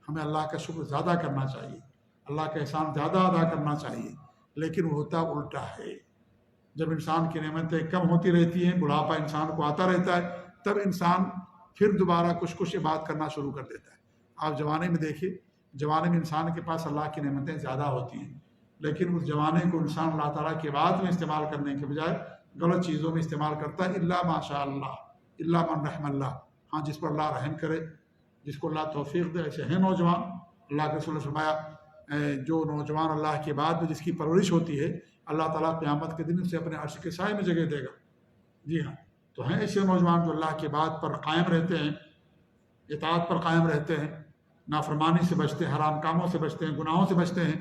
ہمیں اللہ کا شکر زیادہ کرنا چاہیے، اللہ کا احسان زیادہ ادا کرنا چاہیے، لیکن وہ ہوتا الٹا ہے۔ جب انسان کی نعمتیں کم ہوتی رہتی ہیں، بڑھاپا انسان کو آتا رہتا ہے، تب انسان پھر دوبارہ کچھ عبادت کرنا شروع کر دیتا ہے۔ آپ جوانے میں دیکھیے، جوانے میں انسان کے پاس اللہ کی نعمتیں زیادہ ہوتی ہیں، لیکن اس جوانے کو انسان اللہ تعالیٰ کی عبادت میں استعمال کرنے کے بجائے غلط چیزوں میں استعمال کرتا ہے۔ الا ماشاء اللہ، الا من رحم اللہ، ہاں جس پر اللہ رحم کرے، جس کو اللہ توفیق دے، ایسے ہیں نوجوان۔ اللہ کے رسول نے فرمایا جو نوجوان اللہ کی عبادت میں جس کی پرورش ہوتی ہے، اللہ تعالیٰ قیامت کے دن اسے اپنے عرش کے سائے میں جگہ دے گا۔ جی ہاں، تو ہیں ایسے نوجوان جو اللہ کی بات پر قائم رہتے ہیں، اطاعت پر قائم رہتے ہیں، نافرمانی سے بچتے ہیں، حرام کاموں سے بچتے ہیں، گناہوں سے بچتے ہیں۔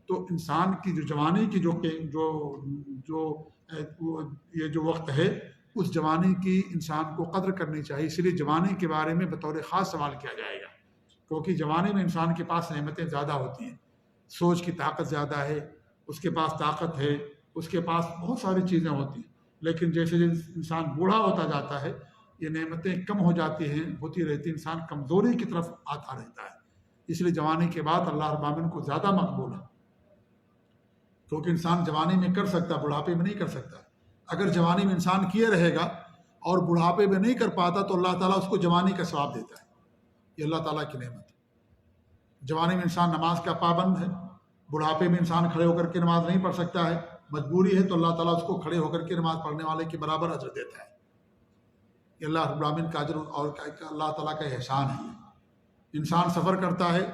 تو انسان کی جو جوانی کی جو یہ جو وقت ہے، اس جوانی کی انسان کو قدر کرنی چاہیے. اس لیے جوانی کے بارے میں بطور خاص سوال کیا جائے گا، کیونکہ جوانی میں انسان کے پاس نعمتیں زیادہ ہوتی ہیں، سوچ کی طاقت زیادہ ہے، اس کے پاس طاقت ہے، اس کے پاس بہت ساری چیزیں ہوتی ہیں. لیکن جیسے جیسے انسان بوڑھا ہوتا جاتا ہے یہ نعمتیں کم ہو جاتی ہیں، ہوتی رہتی، انسان کمزوری کی طرف آتا رہتا ہے. اس لیے جوانی کے بعد اللہ رب العالمین کو زیادہ مقبول ہے، کیونکہ انسان جوانی میں کر سکتا، بڑھاپے میں نہیں کر سکتا. اگر جوانی میں انسان کیے رہے گا اور بڑھاپے میں نہیں کر پاتا تو اللہ تعالیٰ اس کو جوانی کا ثواب دیتا ہے. یہ اللہ تعالیٰ کی نعمت ہے. جوانی میں انسان نماز کا پابند ہے، بڑھاپے میں انسان کھڑے ہو کر کے نماز نہیں پڑھ سکتا ہے، مجبوری ہے، تو اللہ تعالیٰ اس کو کھڑے ہو کر کے نماز پڑھنے والے کے برابر اجر دیتا ہے. یہ اللہ رب العالمین کا اجر اور اللہ تعالیٰ کا احسان ہے. انسان سفر کرتا ہے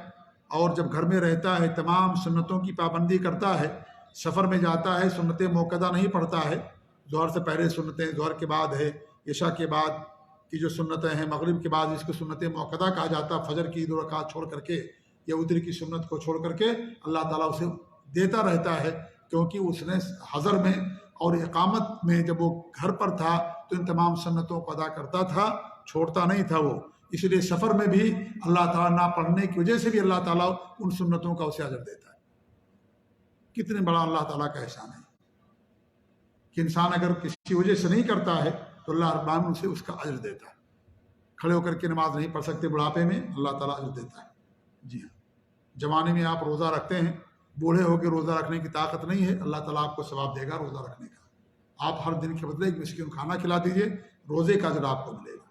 اور جب گھر میں رہتا ہے تمام سنتوں کی پابندی کرتا ہے، سفر میں جاتا ہے سنتیں موقدہ نہیں پڑھتا ہے، ظہر سے پہلے سنتیں، ظہر کے بعد ہے، عشاء کے بعد کی جو سنتیں ہیں، مغرب کے بعد جس کو سنتیں موقدہ کہا جاتا ہے، فجر کی 2 رکعت چھوڑ کر کے یا وتر کی سنت کو چھوڑ کر کے اللہ تعالیٰ اسے دیتا رہتا ہے، کیونکہ اس نے حضر میں اور اقامت میں جب وہ گھر پر تھا تو ان تمام سنتوں کو ادا کرتا تھا، چھوڑتا نہیں تھا وہ. اس لیے سفر میں بھی اللہ تعالیٰ نہ پڑھنے کی وجہ سے بھی اللہ تعالیٰ ان سنتوں کا اسے اجر دیتا ہے. کتنے بڑا اللہ تعالیٰ کا احسان ہے کہ انسان اگر کسی وجہ سے نہیں کرتا ہے تو اللہ رب العالمین اسے اس کا اجر دیتا ہے. کھڑے ہو کر کے نماز نہیں پڑھ سکتے بڑھاپے میں، اللہ تعالیٰ اجر دیتا ہے. جی ہاں، جوانی میں آپ روزہ رکھتے ہیں، بوڑھے ہو کے روزہ رکھنے کی طاقت نہیں ہے، اللہ تعالیٰ آپ کو ثواب دے گا روزہ رکھنے کا. آپ ہر دن کے بدلے ایک مسکین کھانا کھلا دیجیے، روزے کا اجر آپ کو ملے گا.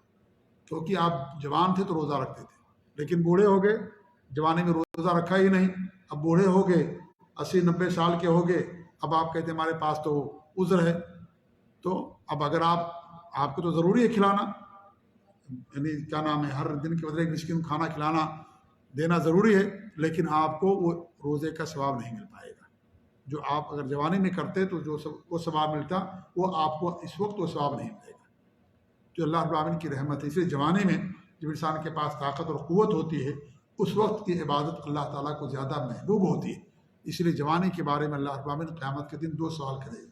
کیونکہ آپ جوان تھے تو روزہ رکھتے تھے، لیکن بوڑھے ہو گئے، جوانی میں روزہ رکھا ہی نہیں، اب بوڑھے ہو گئے، 80-90 سال کے ہو گئے، اب آپ کہتے ہیں ہمارے پاس تو عذر ہے. تو اب اگر آپ کو تو ضروری ہے کھلانا، یعنی کیا نام ہے، ہر دن کے بدلے ایک مسکین کھانا کھلانا دینا ضروری ہے، لیکن آپ کو وہ روزے کا ثواب نہیں مل پائے گا. جو آپ اگر جوانی میں کرتے تو جو وہ ثواب ملتا وہ آپ کو اس وقت وہ ثواب نہیں ملے گا. جو اللہ رب العالمین کی رحمت ہے. اس لیے جوانی میں جب انسان کے پاس طاقت اور قوت ہوتی ہے اس وقت کی عبادت اللہ تعالیٰ کو زیادہ محبوب ہوتی ہے. اس لیے جوانی کے بارے میں اللہ رب العالمین قیامت کے دن 2 سوال کرے گا.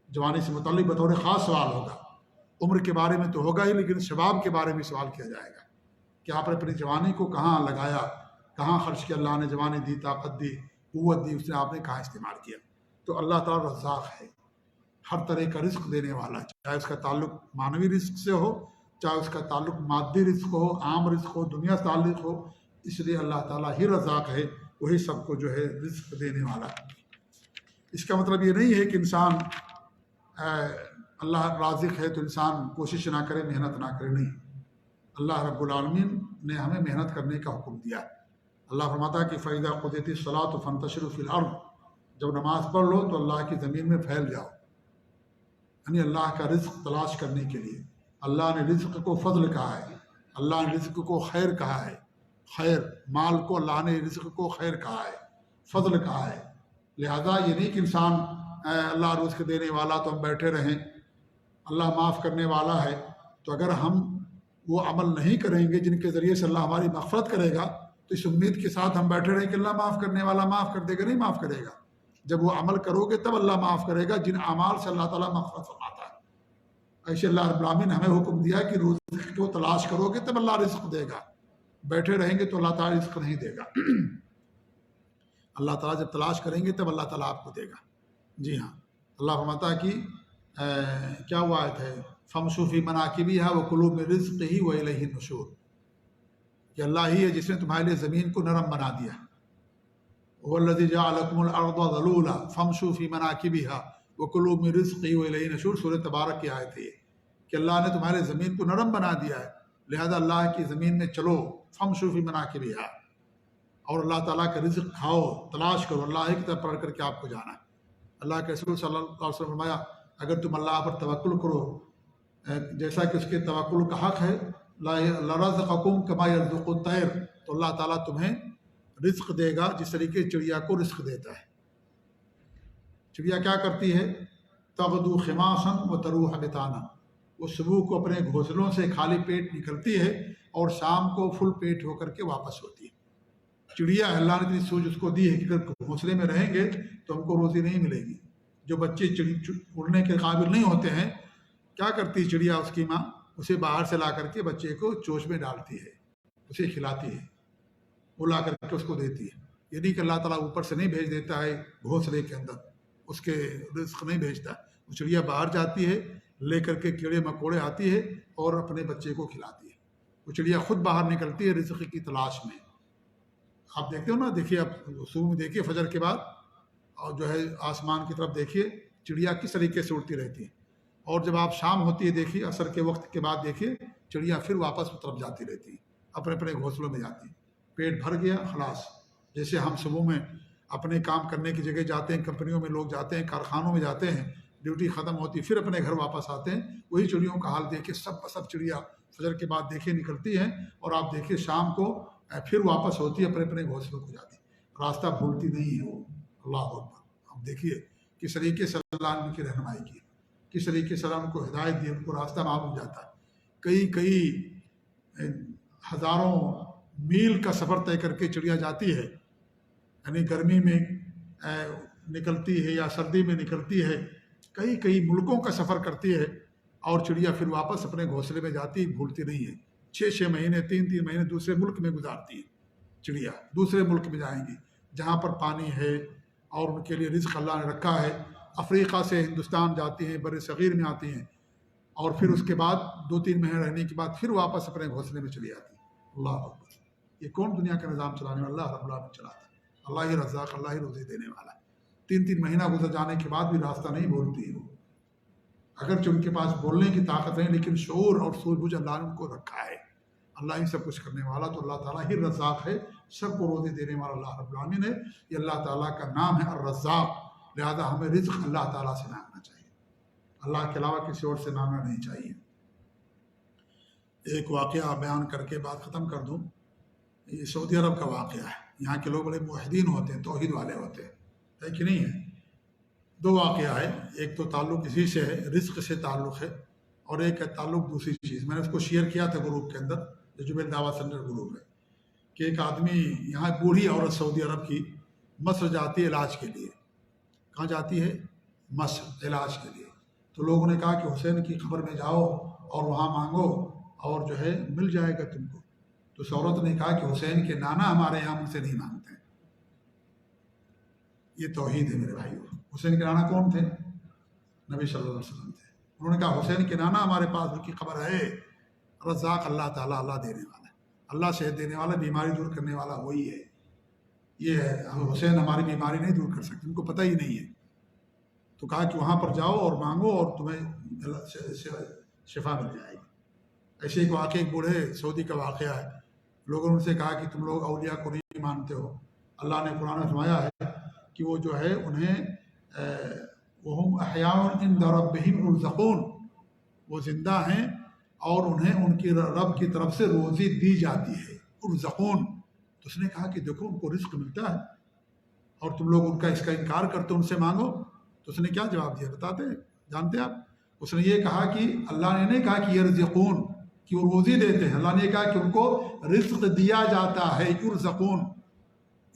جوانی سے متعلق بطور خاص سوال ہوگا. عمر کے بارے میں تو ہوگا ہی، لیکن شباب کے بارے میں سوال کیا جائے گا کہ آپ نے اپنی جوانی کو کہاں لگایا، کہاں خرچ کیا. اللہ نے جوانی دی، طاقت دی، قوت دی، اس نے آپ نے کہاں استعمال کیا. تو اللہ تعالیٰ رزاق ہے، ہر طرح کا رزق دینے والا، چاہے اس کا تعلق معنوی رزق سے ہو، چاہے اس کا تعلق مادی رزق ہو، عام رزق ہو، دنیا سے تعلق ہو. اس لیے اللہ تعالیٰ ہی رزاق ہے، وہی سب کو جو ہے رزق دینے والا. اس کا مطلب یہ نہیں ہے کہ انسان اللہ رازق ہے تو انسان کوشش نہ کرے، محنت نہ کرے. نہیں، اللہ رب العالمین نے ہمیں محنت کرنے کا حکم دیا. اللہ فرماتا ہے کہ فَإِذَا قُضِيَتِ الصَّلَاةُ فَانتَشِرُوا فِي الْأَرْضِ، جب نماز پڑھ لو تو اللہ کی زمین میں پھیل جاؤ، یعنی اللہ کا رزق تلاش کرنے کے لیے. اللہ نے رزق کو فضل کہا ہے، اللہ نے رزق کو خیر کہا ہے. خیر، مال کو اللہ نے رزق کو خیر کہا ہے، فضل کہا ہے. لہذا یہ نہیں کہ انسان اللہ رزق دینے والا تو ہم بیٹھے رہیں، اللہ معاف کرنے والا ہے تو اگر ہم وہ عمل نہیں کریں گے جن کے ذریعے سے اللہ ہماری مغفرت کرے گا تو اس امید کے ساتھ ہم بیٹھے رہیں کہ اللہ معاف کرنے والا معاف کر دے گا. نہیں معاف کرے گا. جب وہ عمل کرو گے تب اللہ معاف کرے گا جن اعمال سے اللہ تعالیٰ مغفرت فرماتا ہے. ایسے اللہ رب العالمین نے ہمیں حکم دیا کہ رزق کو تلاش کرو گے تب اللہ رزق دے گا، بیٹھے رہیں گے تو اللہ تعالیٰ رزق نہیں دے گا. اللہ تعالیٰ جب تلاش کریں گے تب اللہ تعالیٰ آپ کو دے گا. جی ہاں، اللہ فرماتا ہے کہ کیا ہوا ہے، فَامْشُوا فِي مَنَاكِبِهَا وَكُلُوا مِن رِزْقِهِ وَإِلَيْهِ النُّشُورُ، کہ اللہ ہی ہے جس نے تمہارے لیے زمین کو نرم بنا دیا. هُوَ الَّذِي جَعَلَ لَكُمُ الْأَرْضَ ذَلُولًا فَامْشُوا فِي مَنَاكِبِهَا وَكُلُوا مِن رِزْقِهِ وَإِلَيْهِ النُّشُورُ. سورۃ تبارک کی آیت ہے کہ اللہ نے تمہارے زمین کو نرم بنا دیا ہے، لہذا اللہ کی زمین میں چلو. فَامْشُوا فِي مَنَاكِبِهَا، اور اللہ تعالیٰ کا رزق کھاؤ، تلاش کرو. اللہ کی طرف پڑھ کر کے آپ کو جانا ہے. اللہ کے رسول صلی اللہ علیہ وسلم فرمایا اگر تم اللہ پر توکل کرو جیسا کہ اس کے توکل کا حق ہے، لَرَزَقَكُمْ كَمَا يَرْزُقُ الطَّيْرَ، تو اللہ تعالیٰ تمہیں رزق دے گا جس طریقے چڑیا کو رزق دیتا ہے. چڑیا کیا کرتی ہے، تغدو خماصا وتروح بطانا، وہ صبح کو اپنے گھونسلوں سے خالی پیٹ نکلتی ہے اور شام کو فل پیٹ ہو کر کے واپس ہوتی ہے. چڑیا اللہ نے اتنی سوچ اس کو دی ہے کہ اگر گھونسلے میں رہیں گے تو ہم کو روزی نہیں ملے گی. جو بچے اڑنے کے قابل نہیں ہوتے ہیں کیا کرتی ہے چڑیا اس کی ماں؟ اسے باہر سے لا کر کے بچے کو چوچ میں ڈالتی ہے، اسے کھلاتی ہے، وہ لا کر کے اس کو دیتی ہے۔ یہ نہیں کہ اللہ تعالیٰ اوپر سے نہیں بھیج دیتا ہے گھونسلے کے اندر، اس کے رزق نہیں بھیجتا، وہ چڑیا باہر جاتی ہے، لے کر کے کیڑے مکوڑے آتی ہے اور اپنے بچے کو کھلاتی ہے۔ وہ چڑیا خود باہر نکلتی ہے رزق کی تلاش میں۔ آپ دیکھتے ہو نا، دیکھیے آپ صبح میں دیکھیے فجر کے بعد، اور جو ہے آسمان کی طرف دیکھیے چڑیا کس طریقے سے اڑتی رہتی ہے، اور جب آپ شام ہوتی ہے دیکھیے عصر کے وقت کے بعد دیکھیے چڑیا پھر واپس اس طرف جاتی رہتی ہے، اپنے اپنے گھونسلوں میں جاتی ہے۔ پیٹ بھر گیا خلاص، جیسے ہم صبح میں اپنے کام کرنے کی جگہ جاتے ہیں، کمپنیوں میں لوگ جاتے ہیں، کارخانوں میں جاتے ہیں، ڈیوٹی ختم ہوتی پھر اپنے گھر واپس آتے ہیں، وہی چڑیوں کا حال دیکھیے، سب چڑیا فجر کے بعد دیکھیے نکلتی ہیں، اور آپ دیکھیے شام کو پھر واپس ہوتی ہے، اپنے اپنے گھونسلوں کو جاتی، راستہ بھولتی نہیں ہے وہ۔ اللہ اکبر! اب دیکھیے کس طریقے سے اللہ نے کی رہنمائی کی، کس طریقے سے اللہ ان کو ہدایت دی، ان کو راستہ معلوم جاتا ہے۔ کئی ہزاروں میل کا سفر طے کر کے چڑیا جاتی ہے، یعنی گرمی میں نکلتی ہے یا سردی میں نکلتی ہے، کئی ملکوں کا سفر کرتی ہے، اور چڑیا پھر واپس اپنے گھونسلے میں جاتی، بھولتی نہیں ہے۔ 6 مہینے 3 مہینے دوسرے ملک میں گزارتی ہے چڑیا، دوسرے ملک میں جائیں گی جہاں پر پانی ہے اور ان کے لیے رزق اللہ نے رکھا ہے۔ افریقہ سے ہندوستان جاتی ہیں، بر صغیر میں آتی ہیں، اور پھر اس کے بعد 2-3 مہینے رہنے کے بعد پھر واپس اپنے گھونسلے میں چلی آتی ہیں۔ اللہ اکبر! یہ کون دنیا کا نظام چلانے والا؟ اللہ رب العالمین چلاتا ہے۔ اللہ ہی رزاق، اللہ ہی روزی دینے والا ہے۔ 3 مہینہ گزر جانے کے بعد بھی راستہ نہیں بھولتی وہ، اگرچہ ان کے پاس بولنے کی طاقت نہیں، لیکن شعور اور سوجھ بوجھ اللہ نے ان کو رکھا ہے۔ اللہ ہی سب کچھ کرنے والا، تو اللہ تعالیٰ ہی رزاق ہے، سب کو روزی دینے والا اللہ رب العالمین ہے۔ یہ اللہ تعالیٰ کا نام ہے الرزاق، لہذا ہمیں رزق اللہ تعالیٰ سے مانگنا چاہیے، اللہ کے علاوہ کسی اور سے مانگنا نہیں چاہیے۔ ایک واقعہ بیان کر کے بات ختم کر دوں۔ یہ سعودی عرب کا واقعہ ہے۔ یہاں کے لوگ بڑے موحدین ہوتے ہیں، توحید والے ہوتے ہیں، ہے کہ نہیں ہے؟ 2 واقعہ ہے، ایک تو تعلق اسی سے ہے، رزق سے تعلق ہے، اور ایک ہے تعلق دوسری چیز۔ میں نے اس کو شیئر کیا تھا گروپ کے اندر، جو جبیل دعوت سینٹر گروپ ہے، کہ ایک آدمی، یہاں بوڑھی عورت سعودی عرب کی مصر جاتی ہے علاج کے لیے۔ کہاں جاتی ہے؟ مصر، علاج کے لیے۔ تو لوگوں نے کہا کہ حسین کی قبر میں جاؤ اور وہاں مانگو، اور جو ہے مل جائے گا تم کو۔ تو اس عورت نے کہا کہ حسین کے نانا ہمارے یہاں ان سے نہیں مانگتے ہیں۔ یہ توحید ہے میرے بھائیو۔ حسین کے نانا کون تھے؟ نبی صلی اللہ علیہ وسلم تھے۔ انہوں نے کہا حسین کے نانا ہمارے پاس، ان کی قبر ہے۔ رزاق اللہ تعالیٰ، اللہ دینے والا ہے، اللہ صحت دینے والا، بیماری دور کرنے والا وہی ہے۔ یہ ہے، حسین ہماری بیماری نہیں دور کر سکتے، ان کو پتہ ہی نہیں ہے۔ تو کہا کہ وہاں پر جاؤ اور مانگو اور تمہیں شفا مل جائے گی۔ ایسے ایک واقعہ، ایک بوڑھے سعودی کا واقعہ ہے۔ لوگوں نے ان سے کہا کہ تم لوگ اولیاء کو نہیں مانتے ہو۔ اللہ نے قرآن میں فرمایا ہے کہ وہ جو ہے انہیں وَهُمْ أَحْيَاءٌ عِنْدَ رَبِّهِمْ يُرْزَقُونَ، وہ زندہ ہیں اور انہیں ان کی رب کی طرف سے روزی دی جاتی ہے، یرزقون۔ تو اس نے کہا کہ دیکھو ان کو رزق ملتا ہے اور تم لوگ ان کا اس کا انکار کرتے ہو، ان سے مانگو۔ تو اس نے کیا جواب دیا بتاتے ہیں، جانتے ہیں آپ؟ اس نے یہ کہا کہ اللہ نے نہیں کہا کہ یرزقون، کہ وہ روزی دیتے ہیں، اللہ نے کہا کہ ان کو رزق دیا جاتا ہے، یرزقون۔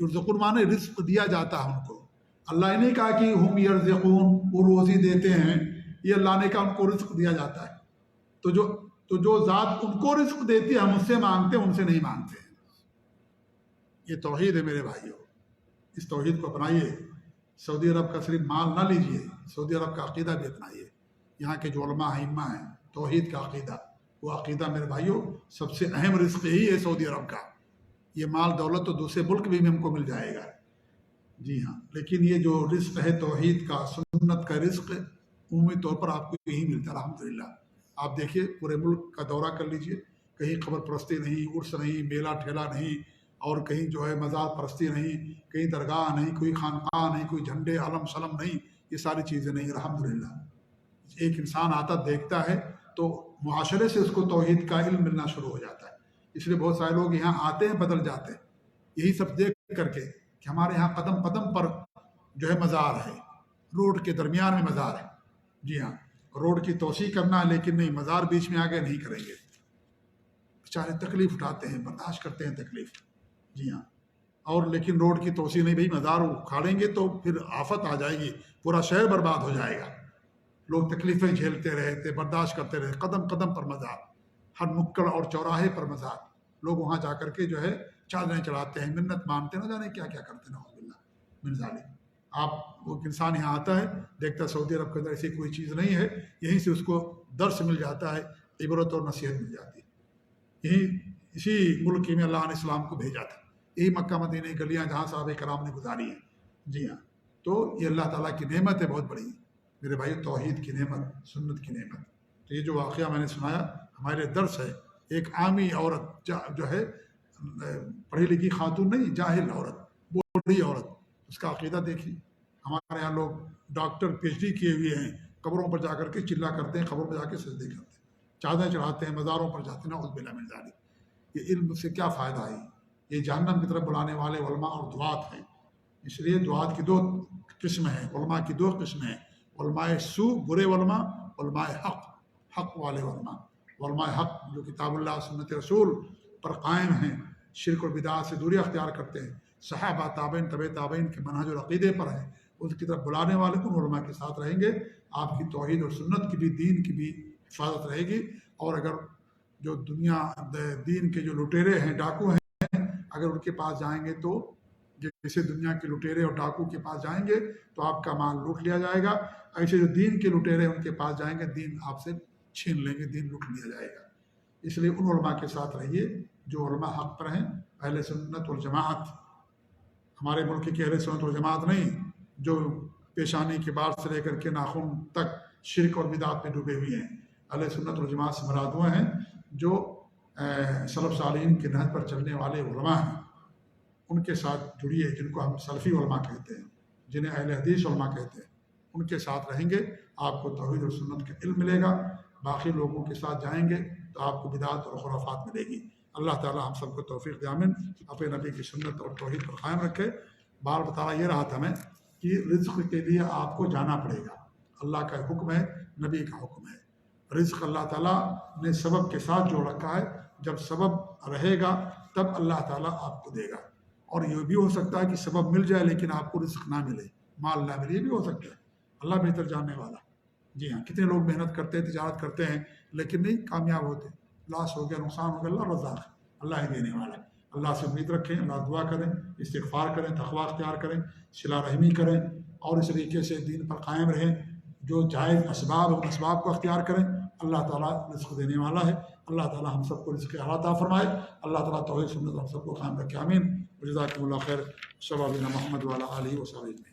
یرزقون مانے رزق دیا جاتا ہے ان کو۔ اللہ نے نہیں کہا کہ ہم یرزقون، وہ روزی دیتے ہیں، یہ اللہ نے کہا ان کو رزق دیا جاتا ہے۔ تو جو ذات ان کو رزق دیتی ہے ہم اس سے مانگتے ہیں، ان سے نہیں مانگتے ہیں۔ یہ توحید ہے میرے بھائیوں، اس توحید کو اپنائیے۔ سعودی عرب کا صرف مال نہ لیجئے، سعودی عرب کا عقیدہ بھی اپنائیے۔ یہاں کے جو علماء ائمہ ہیں، توحید کا عقیدہ، وہ عقیدہ میرے بھائیوں سب سے اہم رزق یہی ہے سعودی عرب کا۔ یہ مال دولت تو دوسرے ملک میں بھی ہم کو مل جائے گا، جی ہاں، لیکن یہ جو رزق ہے توحید کا، سنت کا رزق، عمومی طور پر آپ کو یہی ملتا ہے الحمدللہ۔ آپ دیکھیے پورے ملک کا دورہ کر لیجئے، کہیں قبر پرستی نہیں، عرس نہیں، میلہ ٹھیلا نہیں، اور کہیں جو ہے مزار پرستی نہیں، کہیں درگاہ نہیں، کوئی خانقاہ نہیں، کوئی جھنڈے علم سلم نہیں، یہ ساری چیزیں نہیں الحمدللہ۔ ایک انسان آتا دیکھتا ہے تو معاشرے سے اس کو توحید کا علم ملنا شروع ہو جاتا ہے۔ اس لیے بہت سارے لوگ یہاں آتے ہیں بدل جاتے ہیں، یہی سب دیکھ کر کے کہ ہمارے یہاں قدم قدم پر جو ہے مزار ہے، روڈ کے درمیان میں مزار ہے۔ جی ہاں، روڈ کی توسیع کرنا ہے لیکن نہیں، مزار بیچ میں آگے نہیں کریں گے۔ بیچارے تکلیف اٹھاتے ہیں، برداشت کرتے ہیں تکلیف، جی ہاں، اور لیکن روڈ کی توسیع نہیں، بھائی مزار اکھاڑیں گے تو پھر آفت آ جائے گی، پورا شہر برباد ہو جائے گا۔ لوگ تکلیفیں جھیلتے رہے تھے، برداشت کرتے رہے، قدم قدم پر مزار، ہر نکڑ اور چوراہے پر مزار، لوگ وہاں جا کر کے جو ہے چادریں چڑھاتے ہیں، منت مانتے ہیں، نہ جانے کیا کیا کرتے ہیں، نعوذ باللہ من ذالک۔ آپ وہ انسان یہاں آتا ہے، دیکھتا ہے سعودی عرب کے اندر ایسی کوئی چیز نہیں ہے، یہیں سے اس کو درس مل جاتا ہے، عبرت اور نصیحت مل جاتی ہے۔ اسی ملک میں اللہ نے اسلام کو بھیجا تھا، یہی مکہ مدینہ کی گلیاں جہاں صحابہ کرام نے گزاری ہیں۔ جی ہاں، تو یہ اللہ تعالیٰ کی نعمت ہے بہت بڑی، میرے بھائی، توحید کی نعمت، سنت کی نعمت۔ تو یہ جو واقعہ میں نے سنایا ہمارے درس ہے۔ ایک عامی عورت جو ہے، پڑھی لکھی خاتون نہیں، جاہل عورت، بوڑھی عورت، اس کا عقیدہ دیکھیے۔ ہمارے یہاں لوگ ڈاکٹر پی ایچ ڈی کیے ہوئے ہیں، قبروں پر جا کر کے چلا کرتے ہیں، قبروں پر جا کے سجدے کرتے ہیں، چادریں چڑھاتے ہیں، مزاروں پر جاتے ہیں، نعوذ باللہ من ذالک۔ یہ علم سے کیا فائدہ ہے؟ یہ جہنم کی طرف بلانے والے علماء اور دعات ہیں۔ اس لیے دعات کی 2 قسم ہیں، علماء کی 2 قسمیں ہیں، علماء سو برے علماء، علماء حق حق والے علماء۔ علماء حق جو کتاب اللہ سنت رسول پر قائم ہیں، شرک اور بدعات سے دوری اختیار کرتے ہیں، صحابہ تابعین طبع تابعین کے منہج اور عقیدے پر ہیں، اس کی طرف بلانے والے ان علماء کے ساتھ رہیں گے، آپ کی توحید اور سنت کی بھی، دین کی بھی حفاظت رہے گی۔ اور اگر جو دنیا دین کے جو لٹیرے ہیں، ڈاکو ہیں، اگر ان کے پاس جائیں گے تو جیسے دنیا کے لٹیرے اور ڈاکو کے پاس جائیں گے تو آپ کا مال لوٹ لیا جائے گا، ایسے جو دین کے لٹیرے ان کے پاس جائیں گے، دین آپ سے چھین لیں گے، دین لوٹ لیا جائے گا۔ اس لیے ان علماء کے ساتھ رہیے جو علماء حق پر ہیں، اہل سنت والجماعت۔ ہمارے ملک کی اہل سنت والجماعت نہیں جو پیشانی کے بال سے لے کر کے ناخن تک شرک اور بدعات میں ڈوبے ہوئے ہیں۔ اہل سنت والجماعت سے مراد وہ ہیں جو سلف صالحین کے نہج پر چلنے والے علماء ہیں، ان کے ساتھ جڑیے، جن کو ہم سلفی علماء کہتے ہیں، جنہیں اہل حدیث علماء کہتے ہیں، ان کے ساتھ رہیں گے، آپ کو توحید اور سنت کا علم ملے گا۔ باقی لوگوں کے ساتھ جائیں گے تو آپ کو بدعات اور خرافات ملے گی۔ اللہ تعالیٰ ہم سب کو توفیق دے، آمین۔ اپنے نبی کی سنت اور توحید پر قائم رکھے۔ بار بتانا یہ رہا تھا میں کہ رزق کے لیے آپ کو جانا پڑے گا، اللہ کا حکم ہے، نبی کا حکم ہے۔ رزق اللہ تعالیٰ نے سبب کے ساتھ جوڑ رکھا ہے، جب سبب رہے گا تب اللہ تعالیٰ آپ کو دے گا۔ اور یہ بھی ہو سکتا ہے کہ سبب مل جائے لیکن آپ کو رزق نہ ملے، مال نہ ملے، یہ بھی ہو سکتا ہے، اللہ بہتر جاننے والا۔ جی ہاں، کتنے لوگ محنت کرتے ہیں، تجارت کرتے ہیں، لیکن نہیں کامیاب ہوتے، لاس ہو گیا، نقصان ہو گیا۔ اللہ رزاق ہے، اللہ ہی دینے والا ہے۔ اللہ سے امید رکھیں، اللہ دعا کریں، استغفار کریں، تقویٰ اختیار کریں، صلہ رحمی کریں، اور اس طریقے سے دین پر قائم رہیں۔ جو جائز اسباب ہیں ان اسباب کو اختیار کریں، اللہ تعالیٰ رزق دینے والا ہے۔ اللہ تعالیٰ ہم سب کو رزق عطا فرمائے، اللہ تعالیٰ توحید سنت ہم سب کو قائم رکھے، آمین۔ جزاکم اللہ خیر، صلی اللہ علیہ محمد وعلی آلہ وصحبہ۔